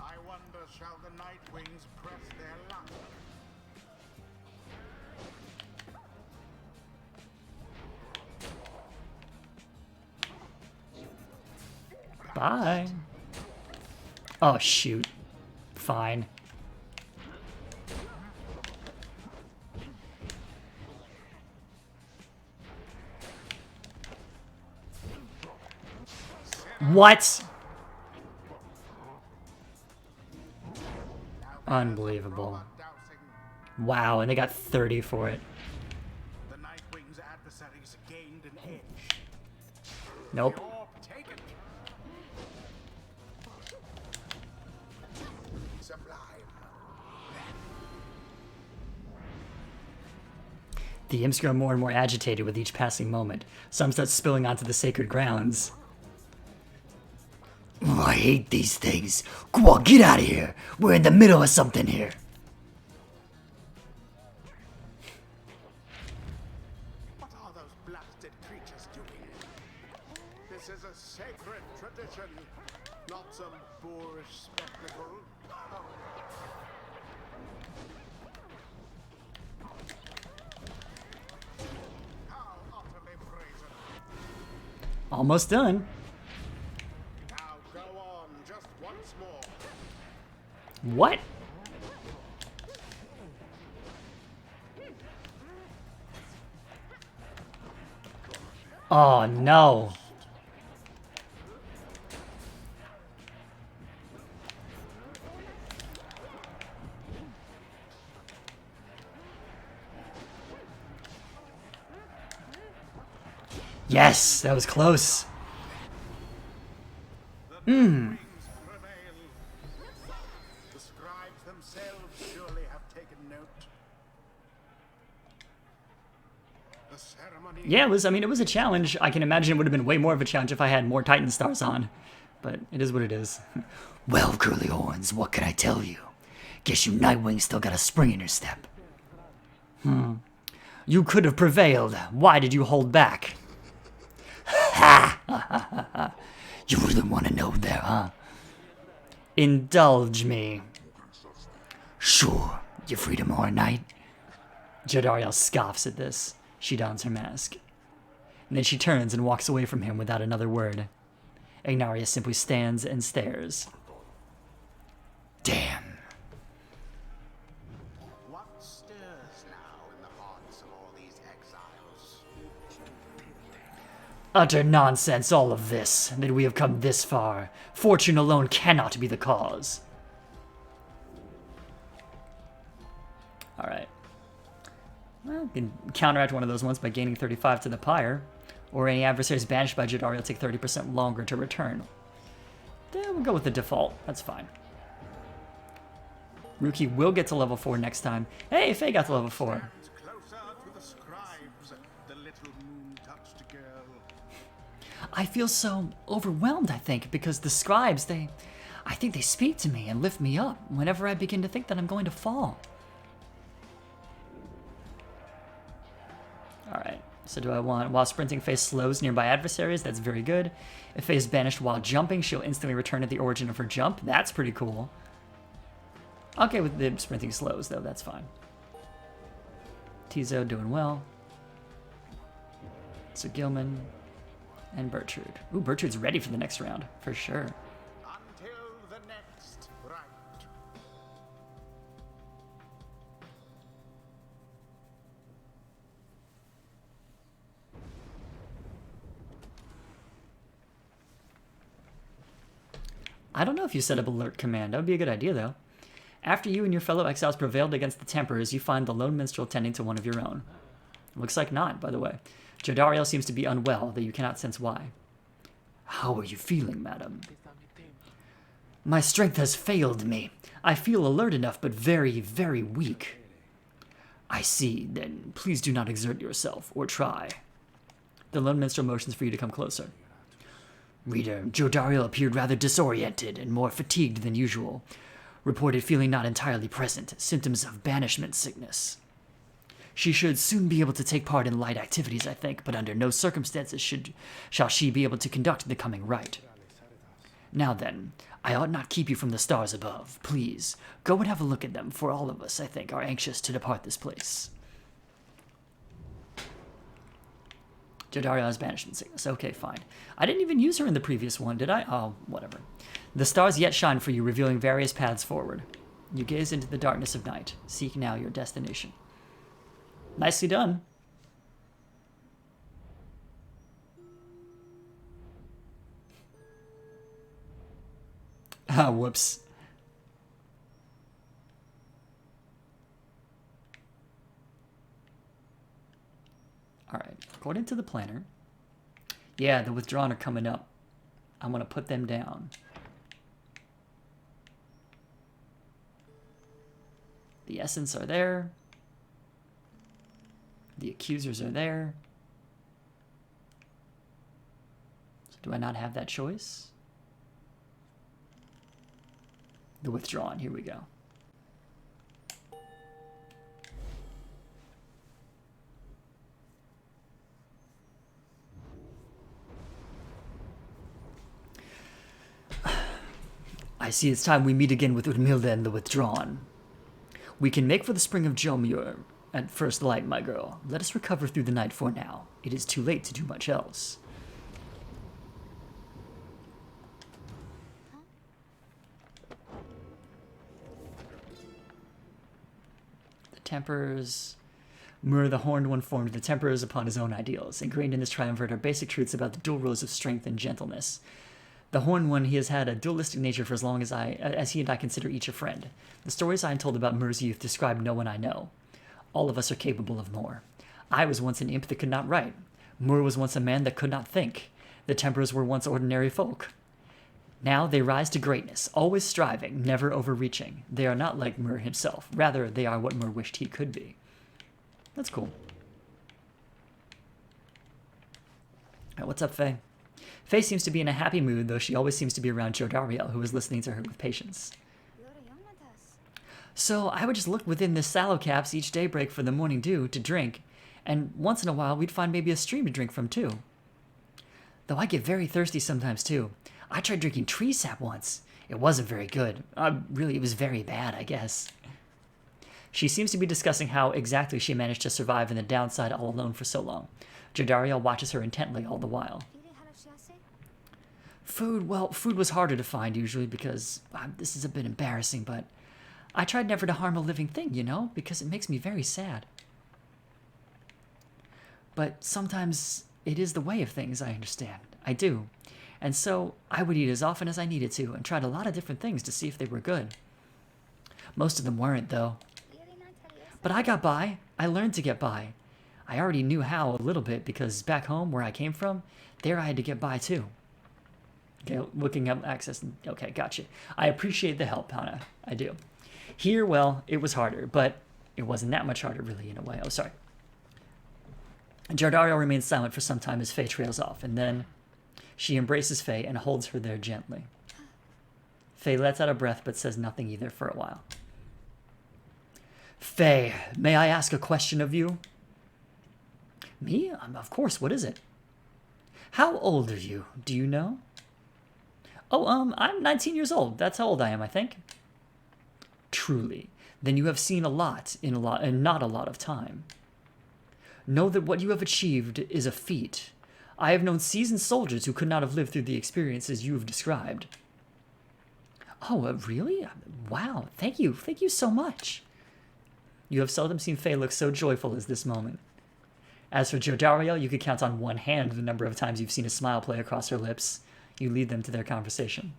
I wonder, shall the night wings press their luck? Bye. Oh, shoot. Fine. What? Unbelievable. Dousing. Wow, and they got 30 for it. The night wings adversaries gained an edge. Nope. Orb taken. Sublime. The imps grow more and more agitated with each passing moment. Some start spilling onto the sacred grounds. Oh, I hate these things. Go on, get out of here. We're in the middle of something here. What are those blasted creatures doing? This is a sacred tradition, not some boorish spectacle. Oh. How utterly brazen. Almost done. Now go on, just once more. What? Oh no. Yes, that was close. Wings prevail. The scribes themselves surely have taken note. The ceremony. Yeah, it was. I mean, it was a challenge. I can imagine it would have been way more of a challenge if I had more Titan stars on. But it is what it is. Well, Curly Horns, what can I tell you? Guess you Nightwing still got a spring in your step. You could have prevailed. Why did you hold back? You really want to know there, huh? Indulge me. Sure. You free tomorrow night? Jodariel scoffs at this. She dons her mask. And then she turns and walks away from him without another word. Ignaria simply stands and stares. Damn. What stirs now in the hearts of all these exiles? Utter nonsense, all of this, that we have come this far. Fortune alone cannot be the cause. Alright. Well, you can counteract one of those ones by gaining 35 to the Pyre, or any adversaries banished by Jodariel take 30% longer to return. Then we'll go with the default, that's fine. Ruki will get to level 4 next time. Hey, Faye got to level 4. Stands closer to the scribes, the little moon-touched girl. I feel so overwhelmed, I think, because the scribes, I think they speak to me and lift me up whenever I begin to think that I'm going to fall. Alright, so do I want, while sprinting, Faye slows nearby adversaries? That's very good. If Faye is banished while jumping, she'll instantly return at the origin of her jump. That's pretty cool. Okay, with the sprinting slows, though, that's fine. Tizo doing well. So Gilman and Bertrude. Ooh, Bertrude's ready for the next round, for sure. Until the next round. I don't know if you set up alert command. That would be a good idea, though. After you and your fellow exiles prevailed against the Templars, you find the lone minstrel tending to one of your own. Looks like not, by the way. Jodariel seems to be unwell, though you cannot sense why. How are you feeling, madam? My strength has failed me. I feel alert enough, but very, very weak. I see. Then please do not exert yourself, or try. The lone minstrel motions for you to come closer. Reader, Jodariel appeared rather disoriented and more fatigued than usual. Reported feeling not entirely present, symptoms of banishment sickness. She should soon be able to take part in light activities, I think, but under no circumstances shall she be able to conduct the coming rite. Now then, I ought not keep you from the stars above. Please, go and have a look at them, for all of us, I think, are anxious to depart this place. Jodariel has banishment sickness. Okay, fine. I didn't even use her in the previous one, did I? Oh, whatever. The stars yet shine for you, revealing various paths forward. You gaze into the darkness of night. Seek now your destination. Nicely done. Ah, whoops. Alright, according to the planner, yeah, the withdrawn are coming up. I'm going to put them down. The essence are there. The accusers are there. So do I not have that choice? The Withdrawn. Here we go. I see it's time we meet again with Udmilda and the Withdrawn. We can make for the spring of Jomur at first light, my girl. Let us recover through the night for now. It is too late to do much else. The Tempers... Mur, the Horned One, formed the Temperers upon his own ideals. Ingrained in this triumvirate are basic truths about the dual roles of strength and gentleness. The Horned One, he has had a dualistic nature for as long as he and I consider each a friend. The stories I am told about Mur's youth describe no one I know. All of us are capable of more. I was once an imp that could not write. Mur was once a man that could not think. The Temperers were once ordinary folk. Now they rise to greatness, always striving, never overreaching. They are not like Mur himself. Rather, they are what Mur wished he could be. That's cool. Alright, what's up, Faye? Faye seems to be in a happy mood, though she always seems to be around Jodariel, who is listening to her with patience. So I would just look within the sallow caps each daybreak for the morning dew to drink, and once in a while we'd find maybe a stream to drink from too. Though I get very thirsty sometimes too. I tried drinking tree sap once. It wasn't very good. Really, it was very bad, I guess. She seems to be discussing how exactly she managed to survive in the downside all alone for so long. Jodariel watches her intently all the while. Food was harder to find usually because this is a bit embarrassing, but I tried never to harm a living thing, you know, because it makes me very sad. But sometimes it is the way of things, I understand. I do. And so I would eat as often as I needed to and tried a lot of different things to see if they were good. Most of them weren't, though. But I got by. I learned to get by. I already knew how a little bit because back home where I came from, there I had to get by too. Okay, looking up access. Okay, gotcha. I appreciate the help, Hannah. I do. Here, well, it was harder, but it wasn't that much harder really in a way. Oh, sorry. Jodariel remains silent for some time as Faye trails off, and then she embraces Faye and holds her there gently. Faye lets out a breath but says nothing either for a while. Faye, may I ask a question of you? Me? Of course, what is it? How old are you? Do you know? Oh, I'm 19 years old. That's how old I am, I think. Truly. Then you have seen a lot in not a lot of time. Know that what you have achieved is a feat. I have known seasoned soldiers who could not have lived through the experiences you have described. Oh, really? Wow, thank you. Thank you so much. You have seldom seen Faye look so joyful as this moment. As for Jodariel, you could count on one hand the number of times you've seen a smile play across her lips. You lead them to their conversation.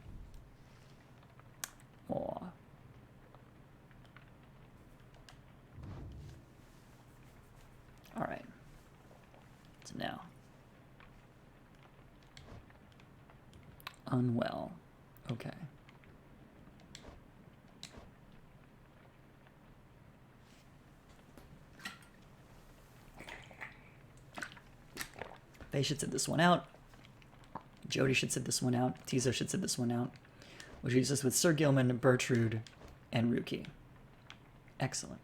Aww. Alright. So now. Unwell. Okay. Faye should sit this one out. Jody should sit this one out. Tizo should sit this one out. Which leaves us with Sir Gilman, Bertrude, and Ruki. Excellent.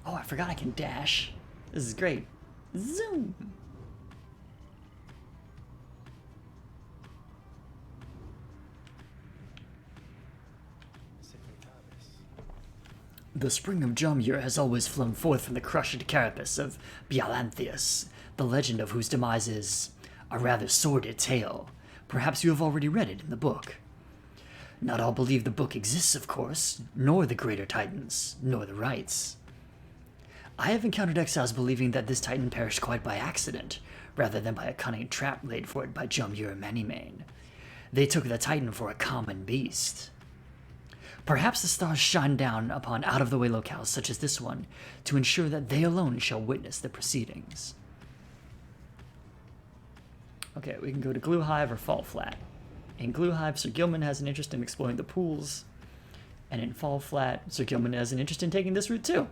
Oh, I forgot I can dash. This is great. Zoom! The spring of Jomur has always flown forth from the crushed carapace of Bialanthius, the legend of whose demise is a rather sordid tale. Perhaps you have already read it in the book. Not all believe the book exists, of course, nor the greater titans, nor the rites. I have encountered exiles believing that this titan perished quite by accident, rather than by a cunning trap laid for it by Jomur Manymane. They took the titan for a common beast. Perhaps the stars shine down upon out-of-the-way locales such as this one to ensure that they alone shall witness the proceedings. Okay, we can go to Glue Hive or Fall Flat. In Glue Hive, Sir Gilman has an interest in exploring the pools, and in Fall Flat, Sir Gilman has an interest in taking this route too.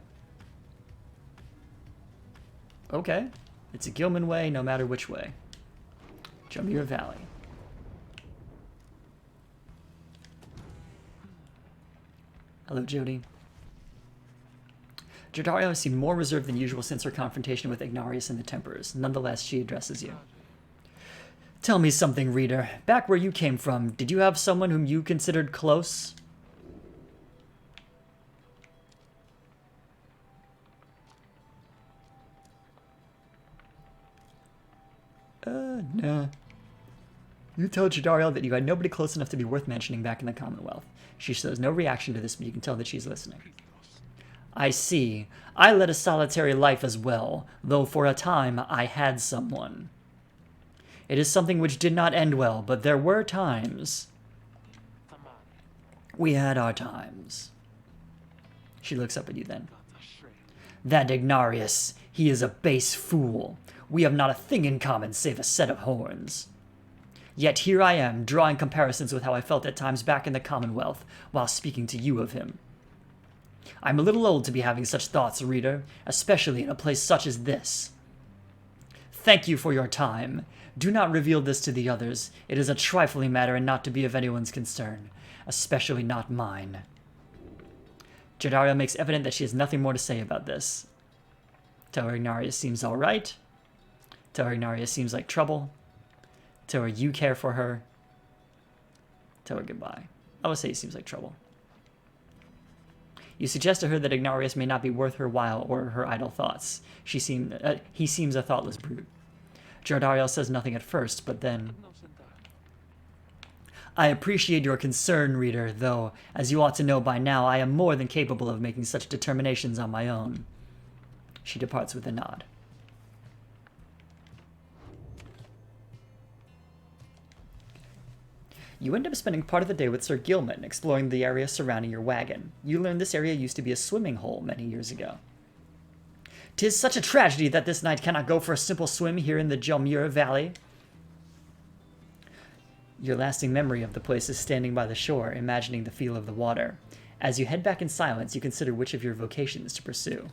Okay, it's a Gilman way no matter which way. Jamir Valley. Hello, Jody. Jordario seemed more reserved than usual since her confrontation with Ignarius and the Templars. Nonetheless, she addresses you. Tell me something, reader. Back where you came from, did you have someone whom you considered close? Nah. You tell Jordario that you had nobody close enough to be worth mentioning back in the Commonwealth. She shows no reaction to this, but you can tell that she's listening. I see. I led a solitary life as well, though for a time I had someone. It is something which did not end well, but there were times. We had our times. She looks up at you then. That Ignarius, he is a base fool. We have not a thing in common save a set of horns. Yet here I am, drawing comparisons with how I felt at times back in the Commonwealth, while speaking to you of him. I'm a little old to be having such thoughts, reader, especially in a place such as this. Thank you for your time. Do not reveal this to the others. It is a trifling matter and not to be of anyone's concern, especially not mine. Jordario makes evident that she has nothing more to say about this. Tell her Ignarius seems alright. Tell her Ignarius seems like trouble. Tell her you care for her. Tell her goodbye. I would say he seems like trouble. You suggest to her that Ignarius may not be worth her while or her idle thoughts. He seems a thoughtless brute. Jordario says nothing at first, but then... I appreciate your concern, reader, though, as you ought to know by now, I am more than capable of making such determinations on my own. She departs with a nod. You end up spending part of the day with Sir Gilman, exploring the area surrounding your wagon. You learn this area used to be a swimming hole many years ago. 'Tis such a tragedy that this knight cannot go for a simple swim here in the Jamir Valley. Your lasting memory of the place is standing by the shore, imagining the feel of the water. As you head back in silence, you consider which of your vocations to pursue.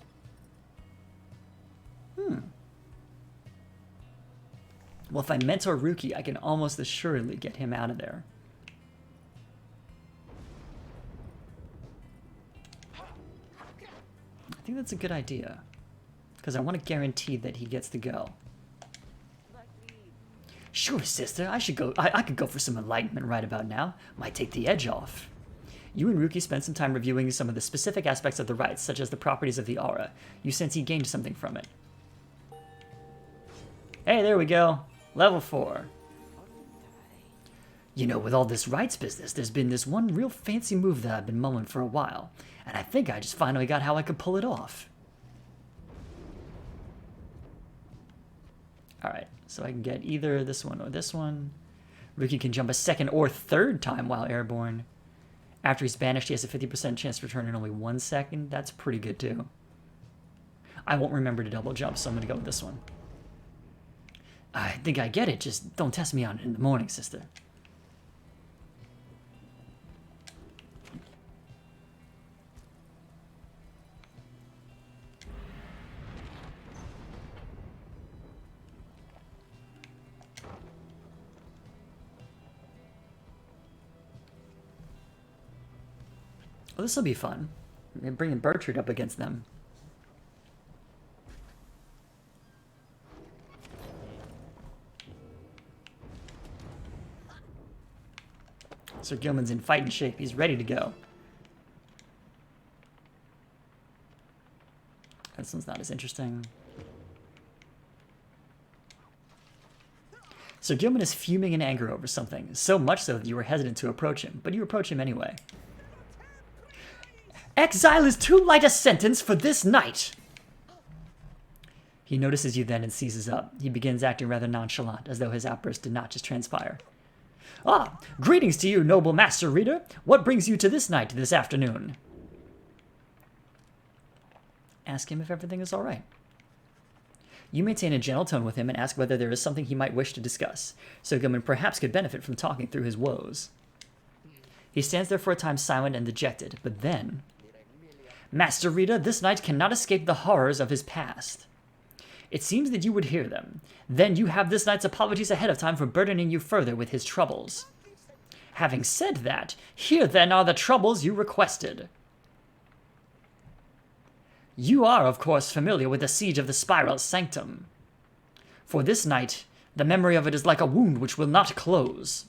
Well, if I mentor Ruki, I can almost assuredly get him out of there. I think that's a good idea, because I want to guarantee that he gets to go. Sure, sister, I should go. I could go for some enlightenment right about now. Might take the edge off. You and Ruki spend some time reviewing some of the specific aspects of the rites, such as the properties of the aura. You sense he gained something from it. Hey, there we go. Level 4. You know, with all this rights business, there's been this one real fancy move that I've been mulling for a while, and I think I just finally got how I could pull it off. Alright, so I can get either this one or this one. Ruki can jump a second or third time while airborne. After he's banished, he has a 50% chance to return in only 1 second. That's pretty good, too. I won't remember to double jump, so I'm going to go with this one. I think I get it, just don't test me on it in the morning, sister. Well, this will be fun. I'm bringing Bertrand up against them. Sir Gilman's in fighting shape. He's ready to go. This one's not as interesting. Sir Gilman is fuming in anger over something, so much so that you were hesitant to approach him, but you approach him anyway. Exile is too light a sentence for this night! He notices you then and seizes up. He begins acting rather nonchalant, as though his outburst did not just transpire. Ah, greetings to you, noble master reader. What brings you to this knight this afternoon? Ask him if everything is all right. You maintain a gentle tone with him and ask whether there is something he might wish to discuss, so Gilman perhaps could benefit from talking through his woes. He stands there for a time silent and dejected, but then... Master reader, this knight cannot escape the horrors of his past. It seems that you would hear them. Then you have this knight's apologies ahead of time for burdening you further with his troubles. Having said that, here then are the troubles you requested. You are, of course, familiar with the siege of the spiral Sanctum. For this night, the memory of it is like a wound which will not close.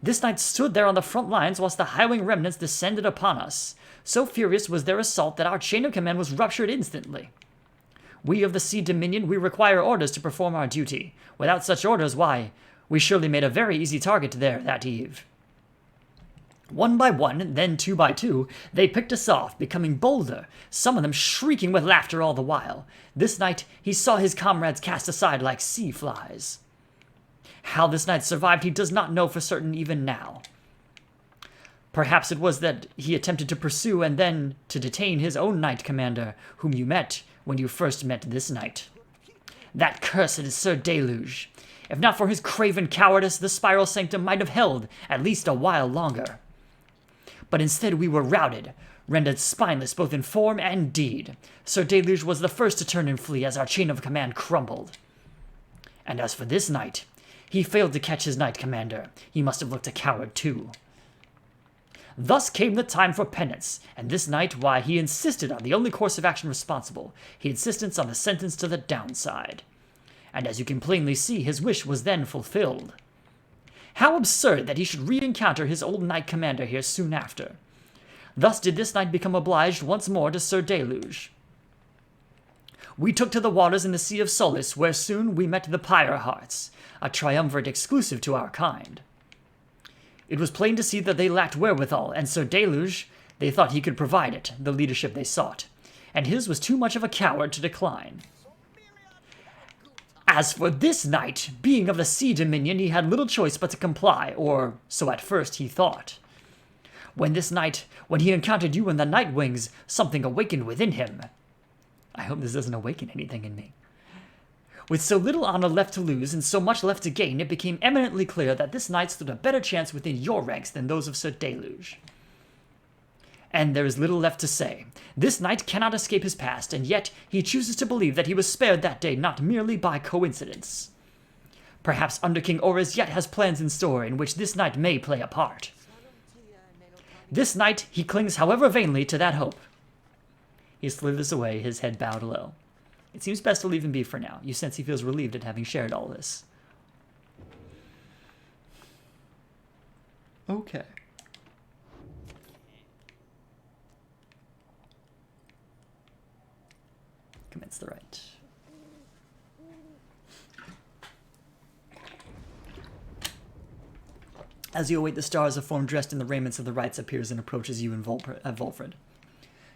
This knight stood there on the front lines whilst the hireling remnants descended upon us. So furious was their assault that our chain of command was ruptured instantly. We of the Sea Dominion, we require orders to perform our duty. Without such orders, why, we surely made a very easy target there that eve. One by one, then two by two, they picked us off, becoming bolder, some of them shrieking with laughter all the while. This night, he saw his comrades cast aside like sea flies. How this knight survived he does not know for certain even now. Perhaps it was that he attempted to pursue and then to detain his own knight commander, whom you met when you first met this knight. That cursed Sir Deluge. If not for his craven cowardice, the spiral sanctum might have held at least a while longer. But instead we were routed, rendered spineless both in form and deed. Sir Deluge was the first to turn and flee as our chain of command crumbled. And as for this knight, he failed to catch his knight commander. He must have looked a coward too. Thus came the time for penance, and this knight, why, he insisted on the only course of action responsible. He insisted on the sentence to the downside. And as you can plainly see, his wish was then fulfilled. How absurd that he should re-encounter his old knight commander here soon after. Thus did this knight become obliged once more to Sir Deluge. We took to the waters in the Sea of Solace, where soon we met the Pyre hearts, a triumvirate exclusive to our kind. It was plain to see that they lacked wherewithal, and Sir Deluge, they thought he could provide it, the leadership they sought, and his was too much of a coward to decline. As for this knight, being of the Sea Dominion, he had little choice but to comply, or so at first he thought. When he encountered you in the Night Wings, something awakened within him. I hope this doesn't awaken anything in me. With so little honor left to lose and so much left to gain, it became eminently clear that this knight stood a better chance within your ranks than those of Sir Deluge. And there is little left to say. This knight cannot escape his past, and yet he chooses to believe that he was spared that day not merely by coincidence. Perhaps Under King Orys yet has plans in store in which this knight may play a part. This night he clings however vainly to that hope. He slithers away, his head bowed low. It seems best to leave him be for now. You sense he feels relieved at having shared all this. Okay. Commence the rite. As you await the stars, a form dressed in the raiments of the rites appears and approaches you and Volfred.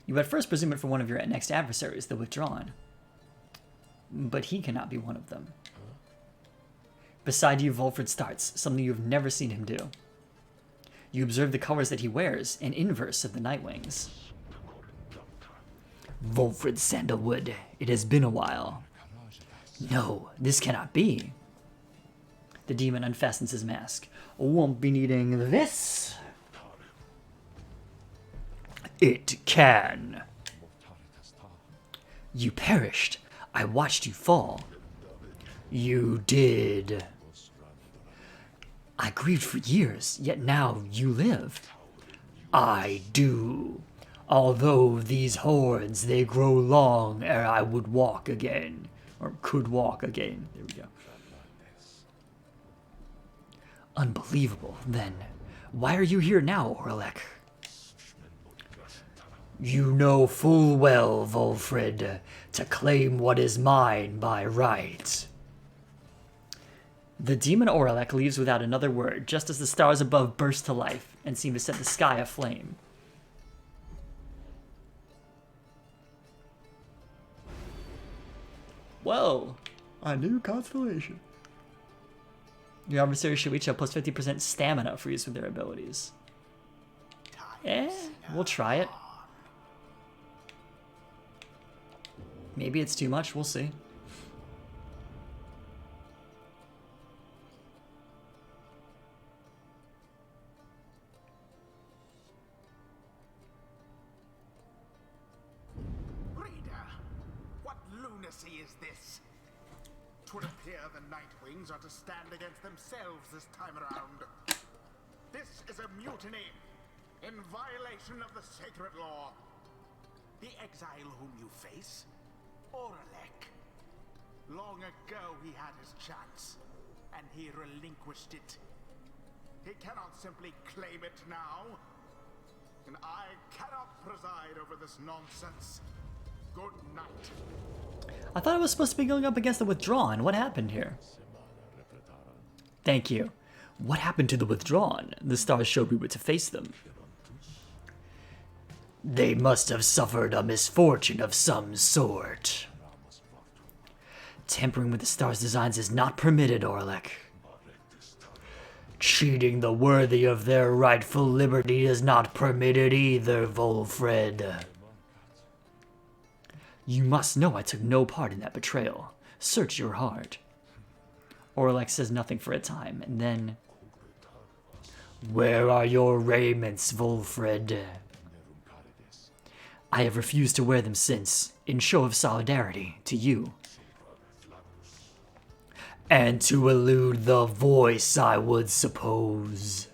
You at first presume it for one of your next adversaries, the Withdrawn. But he cannot be one of them. Beside you, Volfred starts, something you have never seen him do. You observe the colors that he wears, an inverse of the Nightwings. Volfred Sandalwood, it has been a while. No, this cannot be. The demon unfastens his mask. Won't be needing this. It can. You perished. I watched you fall. You did. I grieved for years, yet now you live. I do. Although these horns, they grow long ere I would walk again. Or could walk again. There we go. Unbelievable, then. Why are you here now, Orlek? You know full well, Volfred, to claim what is mine by right. The demon Orlek leaves without another word, just as the stars above burst to life and seem to set the sky aflame. Whoa, a new constellation. Your adversary should each have plus 50% stamina for use with their abilities. We'll try it. Maybe it's too much, we'll see. Is this? 'Twould appear the Nightwings are to stand against themselves this time around. This is a mutiny in violation of the sacred law. The exile whom you face, Oralek. Long ago he had his chance, and he relinquished it. He cannot simply claim it now, and I cannot preside over this nonsense. Good night. I thought I was supposed to be going up against the Withdrawn. What happened here? Thank you. What happened to the Withdrawn? The stars showed we were to face them. They must have suffered a misfortune of some sort. Tampering with the stars' designs is not permitted, Orlek. Cheating the worthy of their rightful liberty is not permitted either, Volfred. You must know I took no part in that betrayal. Search your heart. Orlek says nothing for a time, and then... Where are your raiments, Volfred? I have refused to wear them since, in show of solidarity to you. And to elude the voice, I would suppose.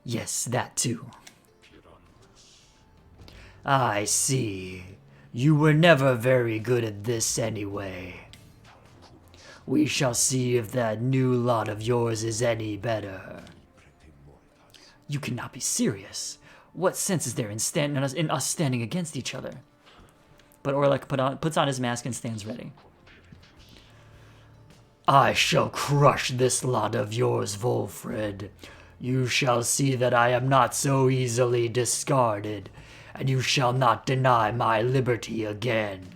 Yes, that too. I see. You were never very good at this anyway. We shall see if that new lot of yours is any better. You cannot be serious. What sense is there in us standing against each other? But Orlek puts on his mask and stands ready. I shall crush this lot of yours, Volfred. You shall see that I am not so easily discarded, and you shall not deny my liberty again.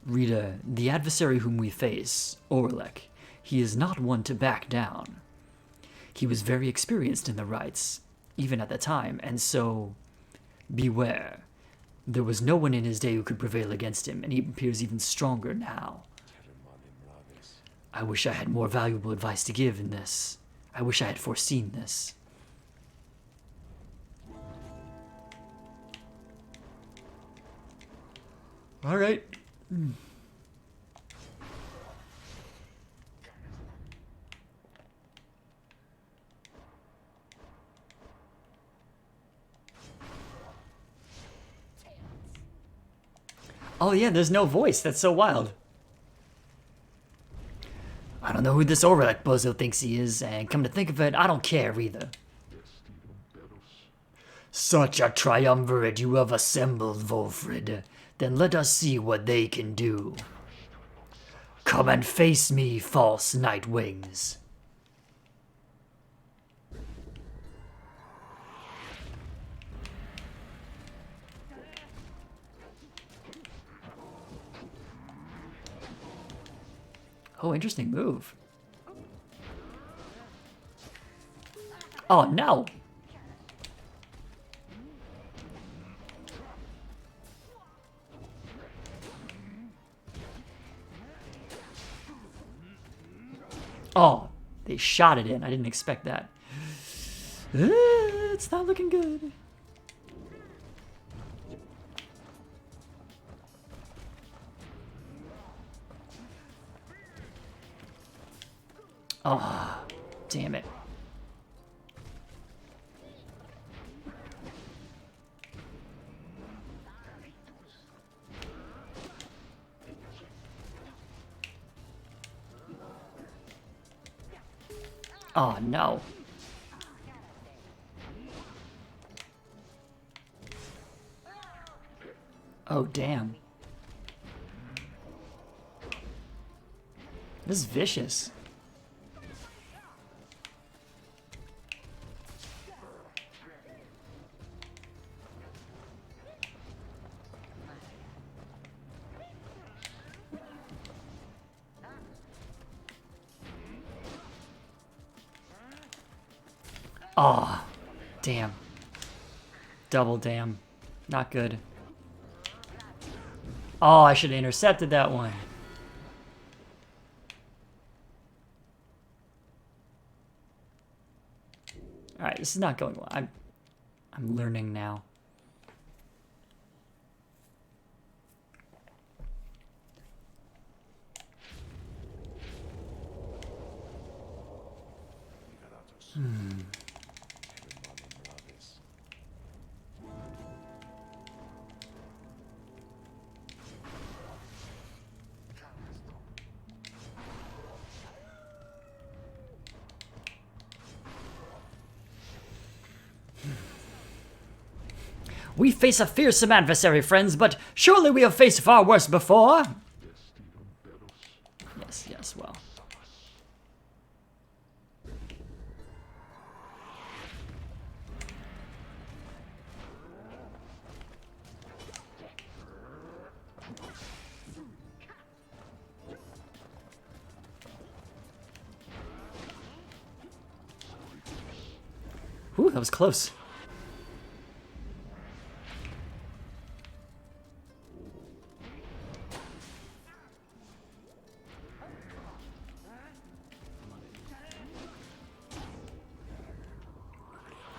Rita, the adversary whom we face, Orlek, he is not one to back down. He was very experienced in the rites, even at the time, and so beware. There was no one in his day who could prevail against him, and he appears even stronger now. I wish I had more valuable advice to give in this. I wish I had foreseen this. All right. Oh yeah, there's no voice. That's so wild. I don't know who this Orlek bozo thinks he is, and come to think of it, I don't care either. Such a triumvirate you have assembled, Volfred. Then let us see what they can do. Come and face me, false Nightwings. Oh, interesting move. Oh, no. Oh, they shot it in. I didn't expect that. It's not looking good. Oh, damn it. Oh, no. Oh, damn. This is vicious. Oh, damn. Double damn. Not good. Oh, I should have intercepted that one. Alright, this is not going well. I'm learning now. We face a fearsome adversary, friends, but surely we have faced far worse before. Yes, yes, well. Ooh, that was close.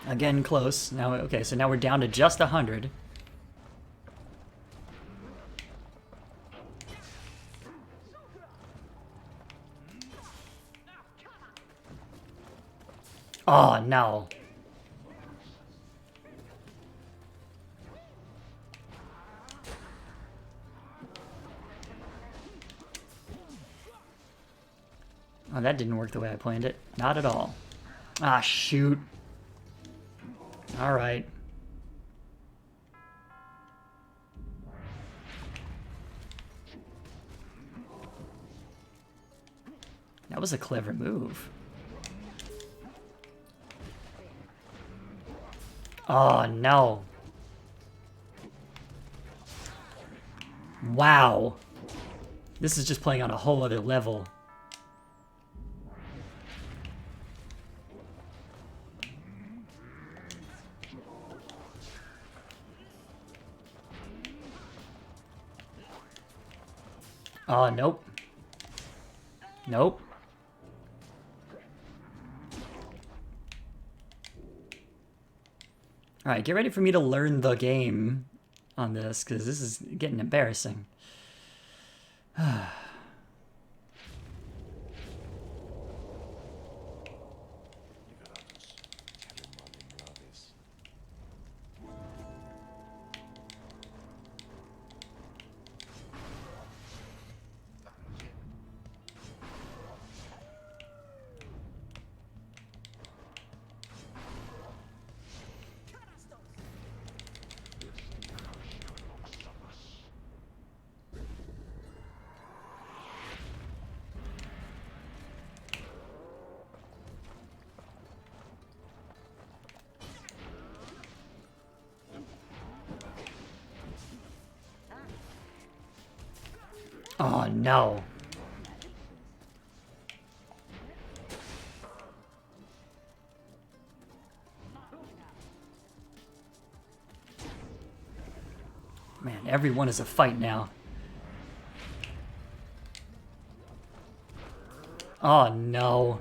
Again, close. Now, okay, so now we're down to just 100. Oh, no. Oh, that didn't work the way I planned it. Not at all. Ah, shoot. All right. That was a clever move. Oh, no. Wow. This is just playing on a whole other level. Oh, nope. Nope. Alright, get ready for me to learn the game on this, because this is getting embarrassing. Oh, no. Man, everyone is a fight now. Oh, no.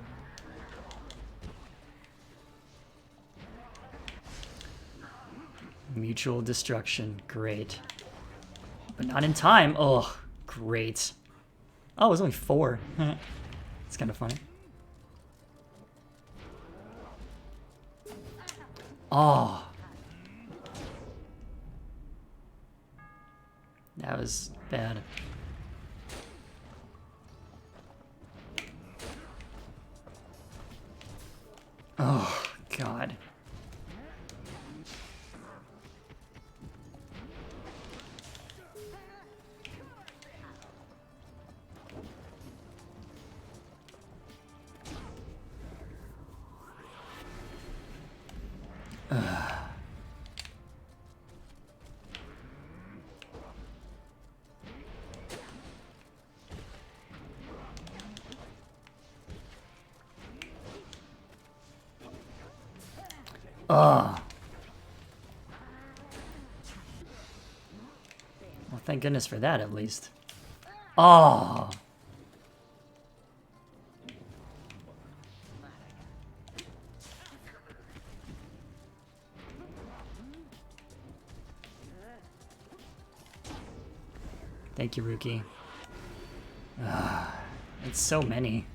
Mutual destruction. Great. But not in time. Oh, great. Oh, it was only 4. It's kind of funny. Oh. That was bad. Oh, God. Ugh. Well, thank goodness for that, at least. Oh. Thank you, Ruki. It's so many.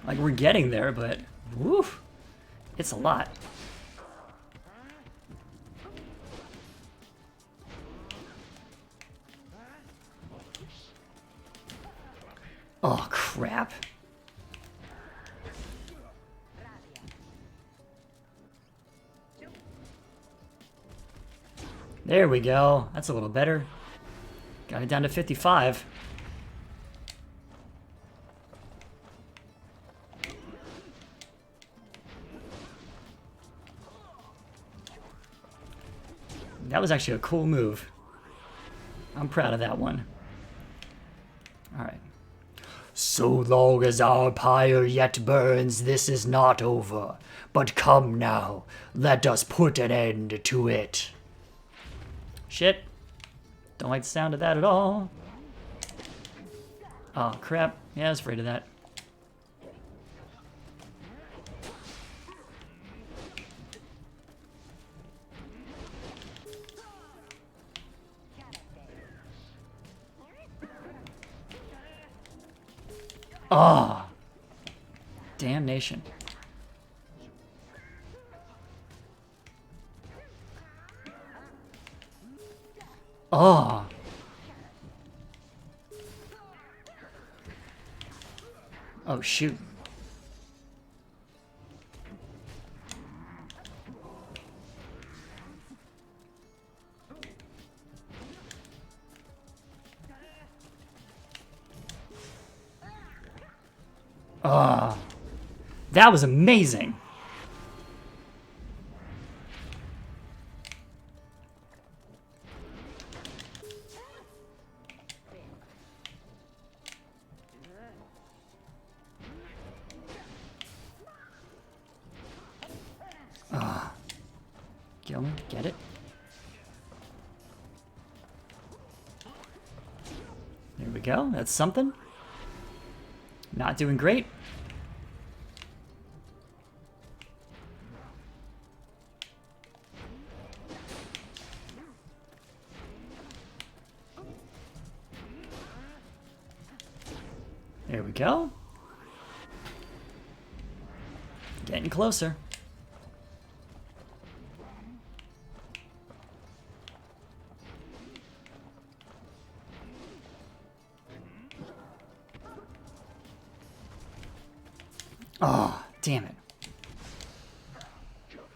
Like, we're getting there, but woof, it's a lot. Oh, crap. There we go. That's a little better. Got it down to 55. That was actually a cool move. I'm proud of that one. Alright. So long as our pyre yet burns, this is not over. But come now, let us put an end to it. Shit. Don't like the sound of that at all. Oh, crap. Yeah, I was afraid of that. Ah, oh, damnation. Oh. Oh, shoot. Ah, that was amazing. Kill him, get it. There we go, that's something. Not doing great. There we go. Getting closer. Oh, damn it.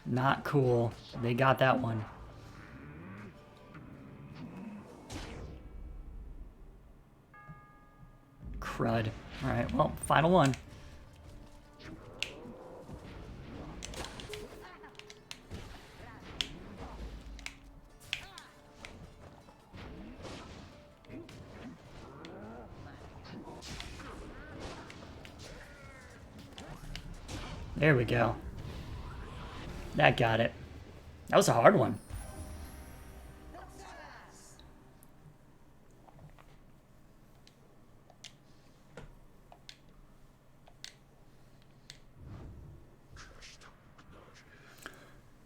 Not cool. They got that one. Crud. Alright, well, final one. There we go. That got it. That was a hard one.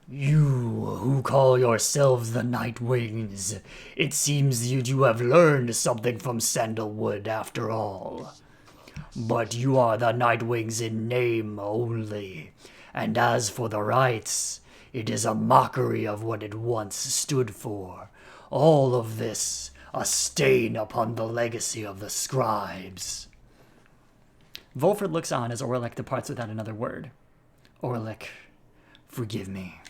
You who call yourselves the Night Wings, it seems you do have learned something from Sandalwood after all. But you are the Night Wings in name only, and as for the rights, it is a mockery of what it once stood for. All of this, a stain upon the legacy of the scribes. Volfred looks on as Orlick departs without another word. Orlick, forgive me.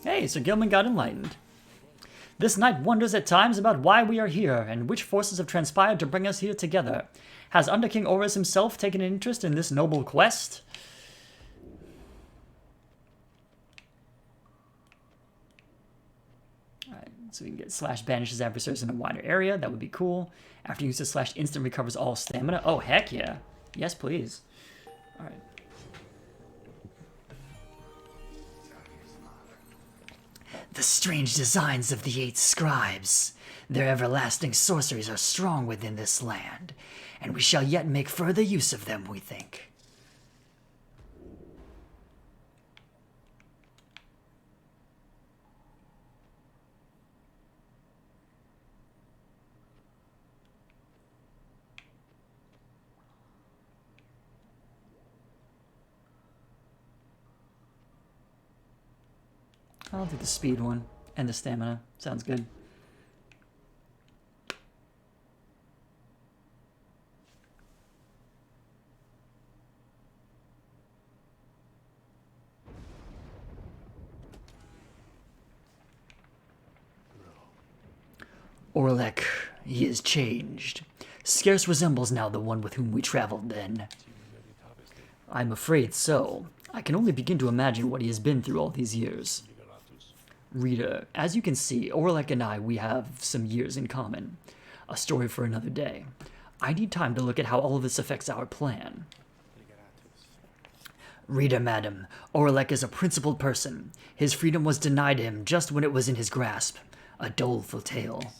Hey, Sir Gilman got enlightened. This knight wonders at times about why we are here, and which forces have transpired to bring us here together. Has Under King Oris himself taken an interest in this noble quest? Alright, so we can get slash banishes adversaries in a wider area. That would be cool. After use of slash instant recovers all stamina. Oh, heck yeah. Yes, please. Alright. The strange designs of the 8 scribes. Their everlasting sorceries are strong within this land, and we shall yet make further use of them, we think. I'll do the speed one and the stamina. Sounds good. Orlek, he is changed. Scarce resembles now the one with whom we traveled then. I'm afraid so. I can only begin to imagine what he has been through all these years. Reader, as you can see, Orlek and we have some years in common. A story for another day. I need time to look at how all of this affects our plan. Reader, madam, Orlek is a principled person. His freedom was denied him just when it was in his grasp. A doleful tale.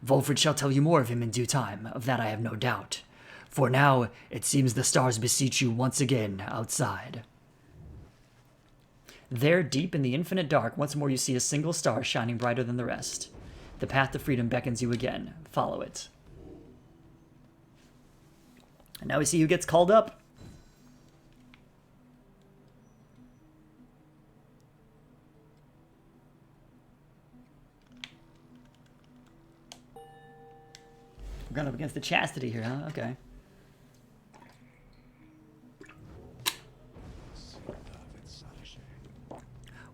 Volfred shall tell you more of him in due time, of that I have no doubt. For now, it seems the stars beseech you once again outside. There, deep in the infinite dark, once more you see a single star shining brighter than the rest. The path to freedom beckons you again. Follow it. And now we see who gets called up. We're going up against the chastity here, huh? Okay.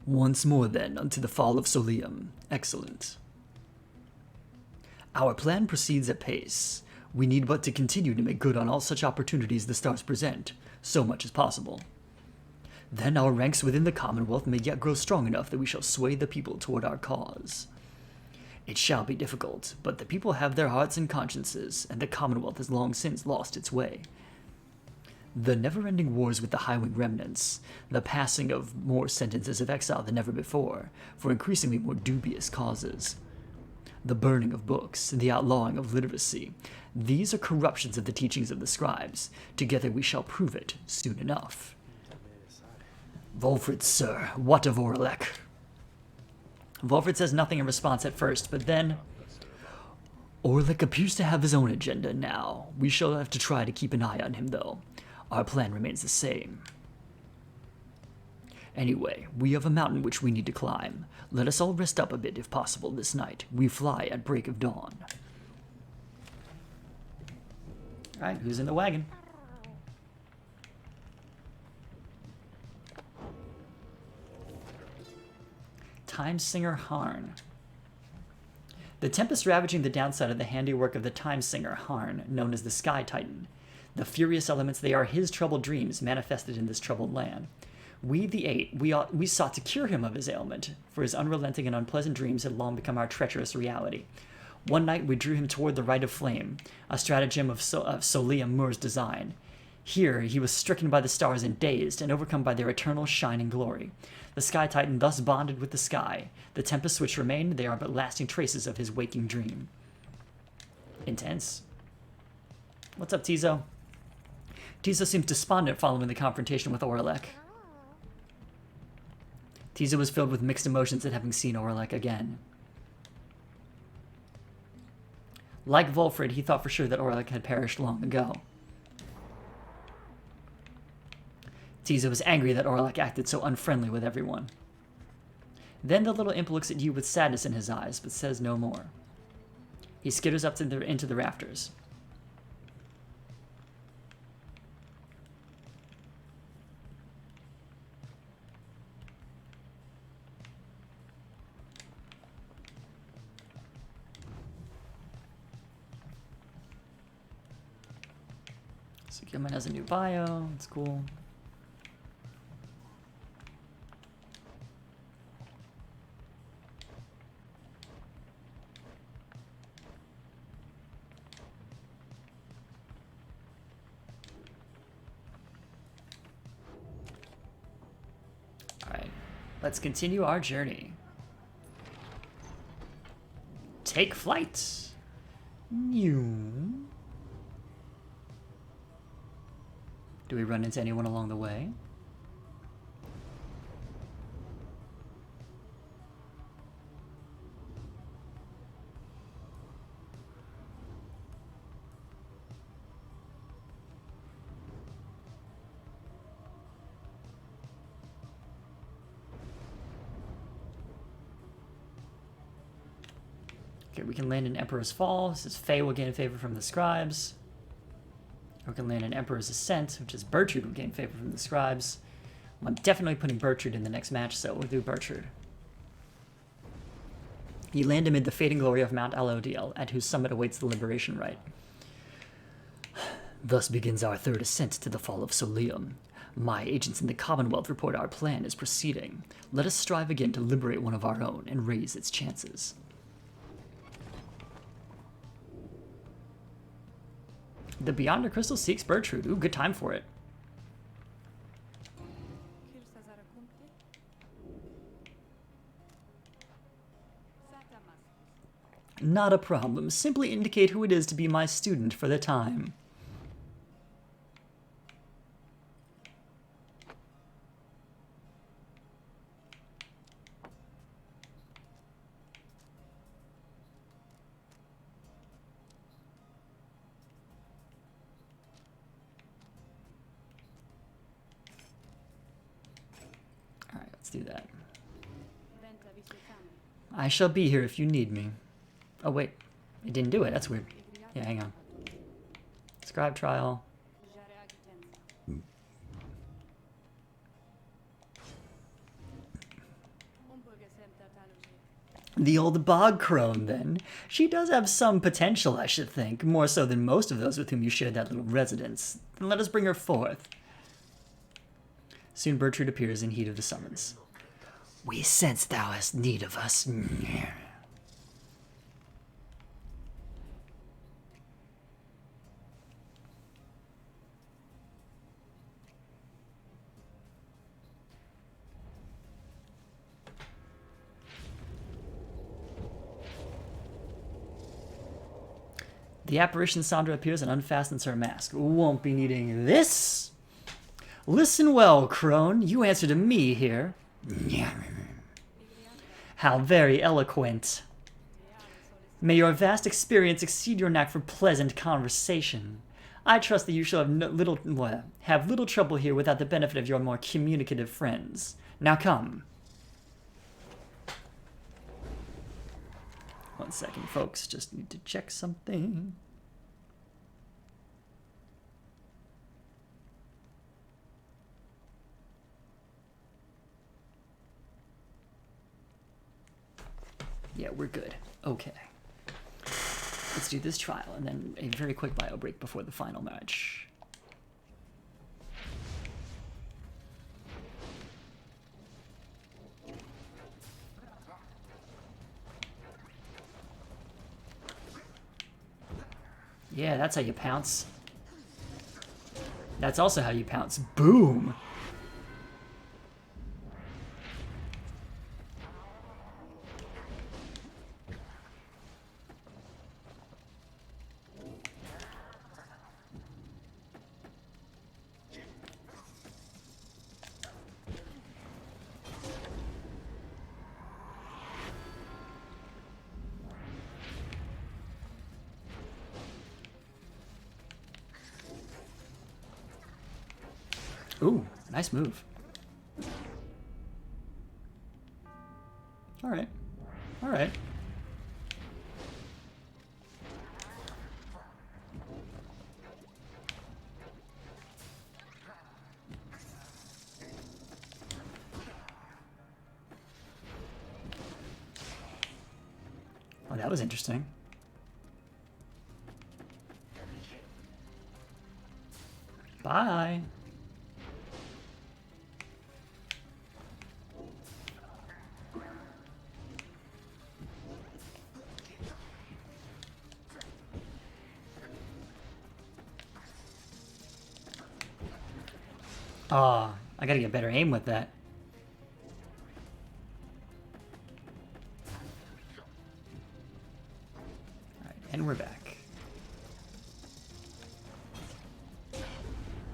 Once more, then, unto the fall of Solium. Excellent. Our plan proceeds at pace. We need but to continue to make good on all such opportunities the stars present, so much as possible. Then our ranks within the Commonwealth may yet grow strong enough that we shall sway the people toward our cause. It shall be difficult, but the people have their hearts and consciences, and the Commonwealth has long since lost its way. The never-ending wars with the Highwing remnants, the passing of more sentences of exile than ever before, for increasingly more dubious causes, the burning of books, the outlawing of literacy, these are corruptions of the teachings of the scribes. Together we shall prove it soon enough. Volfred, sir, what of Orlek? Volfred says nothing in response at first, but then... Orlek appears to have his own agenda now. We shall have to try to keep an eye on him, though. Our plan remains the same. Anyway, we have a mountain which we need to climb. Let us all rest up a bit if possible this night. We fly at break of dawn. Alright, who's in the wagon? Time Singer Harn. The tempest ravaging the downside of the handiwork of the Time Singer Harn, known as the Sky Titan. The furious elements, they are his troubled dreams manifested in this troubled land. We, the 8, we sought to cure him of his ailment, for his unrelenting and unpleasant dreams had long become our treacherous reality. One night we drew him toward the Rite of Flame, a stratagem of Solium Mur's design. Here he was stricken by the stars and dazed, and overcome by their eternal shining glory. The Sky Titan thus bonded with the sky. The tempests which remain, they are but lasting traces of his waking dream. Intense. What's up, Tizo? Tizo seems despondent following the confrontation with Orlek. Tizo was filled with mixed emotions at having seen Orlek again. Like Volfred, he thought for sure that Orlek had perished long ago. Tizo was angry that Orlek acted so unfriendly with everyone. Then the little imp looks at you with sadness in his eyes, but says no more. He skitters up into the rafters. So Gilman has a new bio. That's cool. Alright, let's continue our journey. Take flight. New. Do we run into anyone along the way? Okay, we can land in Emperor's Fall. This is Faye will gain favor from the scribes. Or we can land in Emperor's Ascent, which is Bertrude will gain favor from the scribes. Well, I'm definitely putting Bertrude in the next match, so we'll do Bertrude. You land amid the fading glory of Mount Alodiel, at whose summit awaits the liberation rite. Thus begins our third ascent to the fall of Solium. My agents in the Commonwealth report our plan is proceeding. Let us strive again to liberate one of our own and raise its chances. The Beyonder Crystal seeks Bertrude. Ooh, good time for it. Not a problem. Simply indicate who it is to be my student for the time. Do that. I shall be here if you need me. Oh wait, it didn't do it. That's weird. Yeah, hang on. Scribe trial. The old bog crone, then. She does have some potential, I should think, more so than most of those with whom you shared that little residence. Then let us bring her forth. Soon Bertrude appears in heat of the summons. We sense thou hast need of us. The apparition Sandra appears and unfastens her mask. Won't be needing this. Listen well, crone. You answer to me here. How very eloquent. May your vast experience exceed your knack for pleasant conversation. I trust that you shall have little trouble here without the benefit of your more communicative friends. Now come. 1 second, folks. Just need to check something. Yeah, we're good. Okay. Let's do this trial and then a very quick bio break before the final match. Yeah, that's how you pounce. That's also how you pounce. Boom! Ooh, nice move. Alright. Alright. Oh, that was interesting. Oh, I gotta get better aim with that. Alright, and we're back.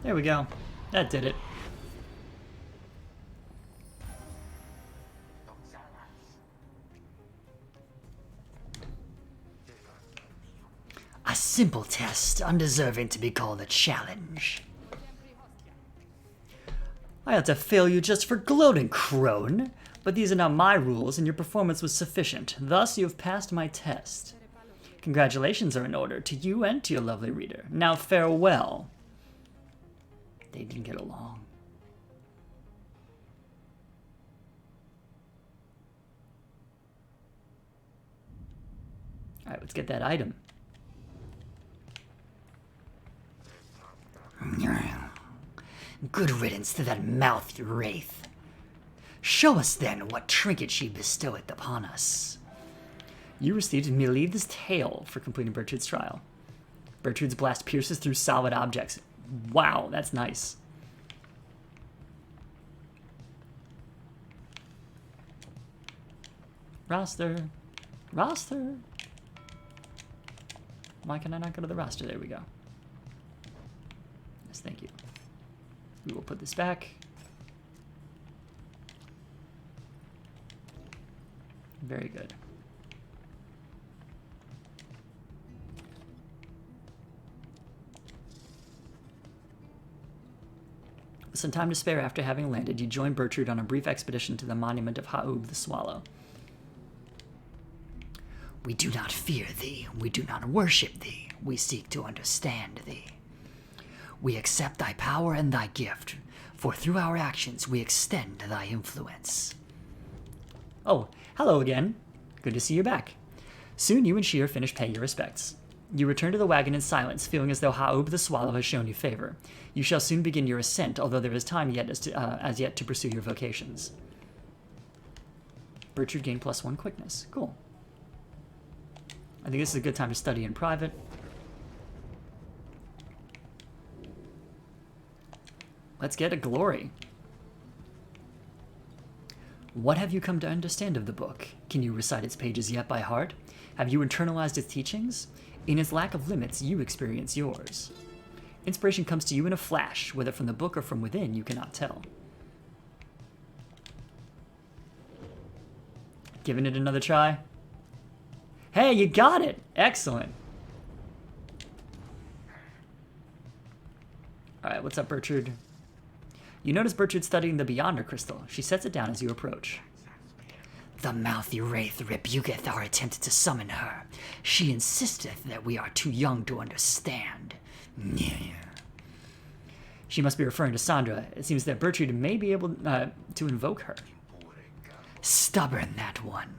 There we go. That did it. A simple test, undeserving to be called a challenge. I had to fail you just for gloating, crone. But these are not my rules, and your performance was sufficient. Thus, you have passed my test. Congratulations are in order to you and to your lovely reader. Now farewell. They didn't get along. Alright, let's get that item. Good riddance to that mouthy wraith. Show us then what trinket she bestoweth upon us. You received Melethe's tail for completing Bertrude's trial. Bertrude's blast pierces through solid objects. Wow, that's nice. Roster. Roster. Why can I not go to the roster? There we go. Yes, thank you. We will put this back. Very good. With some time to spare after having landed, you join Bertrude on a brief expedition to the monument of Ha'ub the Swallow. We do not fear thee, we do not worship thee, we seek to understand thee. We accept thy power and thy gift, for through our actions we extend thy influence. Oh, hello again. Good to see you back. Soon you and Sheer finish paying your respects. You return to the wagon in silence, feeling as though Ha'ub the Swallow has shown you favor. You shall soon begin your ascent, although there is time yet as yet to pursue your vocations. Bertrude gained +1 quickness. Cool. I think this is a good time to study in private. Let's get a glory. What have you come to understand of the book? Can you recite its pages yet by heart? Have you internalized its teachings? In its lack of limits, you experience yours. Inspiration comes to you in a flash, whether from the book or from within, you cannot tell. Giving it another try? Hey, you got it! Excellent. Alright, what's up, Bertrude? You notice Bertrude studying the Beyonder crystal. She sets it down as you approach. The mouthy wraith rebuketh our attempt to summon her. She insisteth that we are too young to understand. She must be referring to Sandra. It seems that Bertrude may be able to invoke her. Stubborn, that one.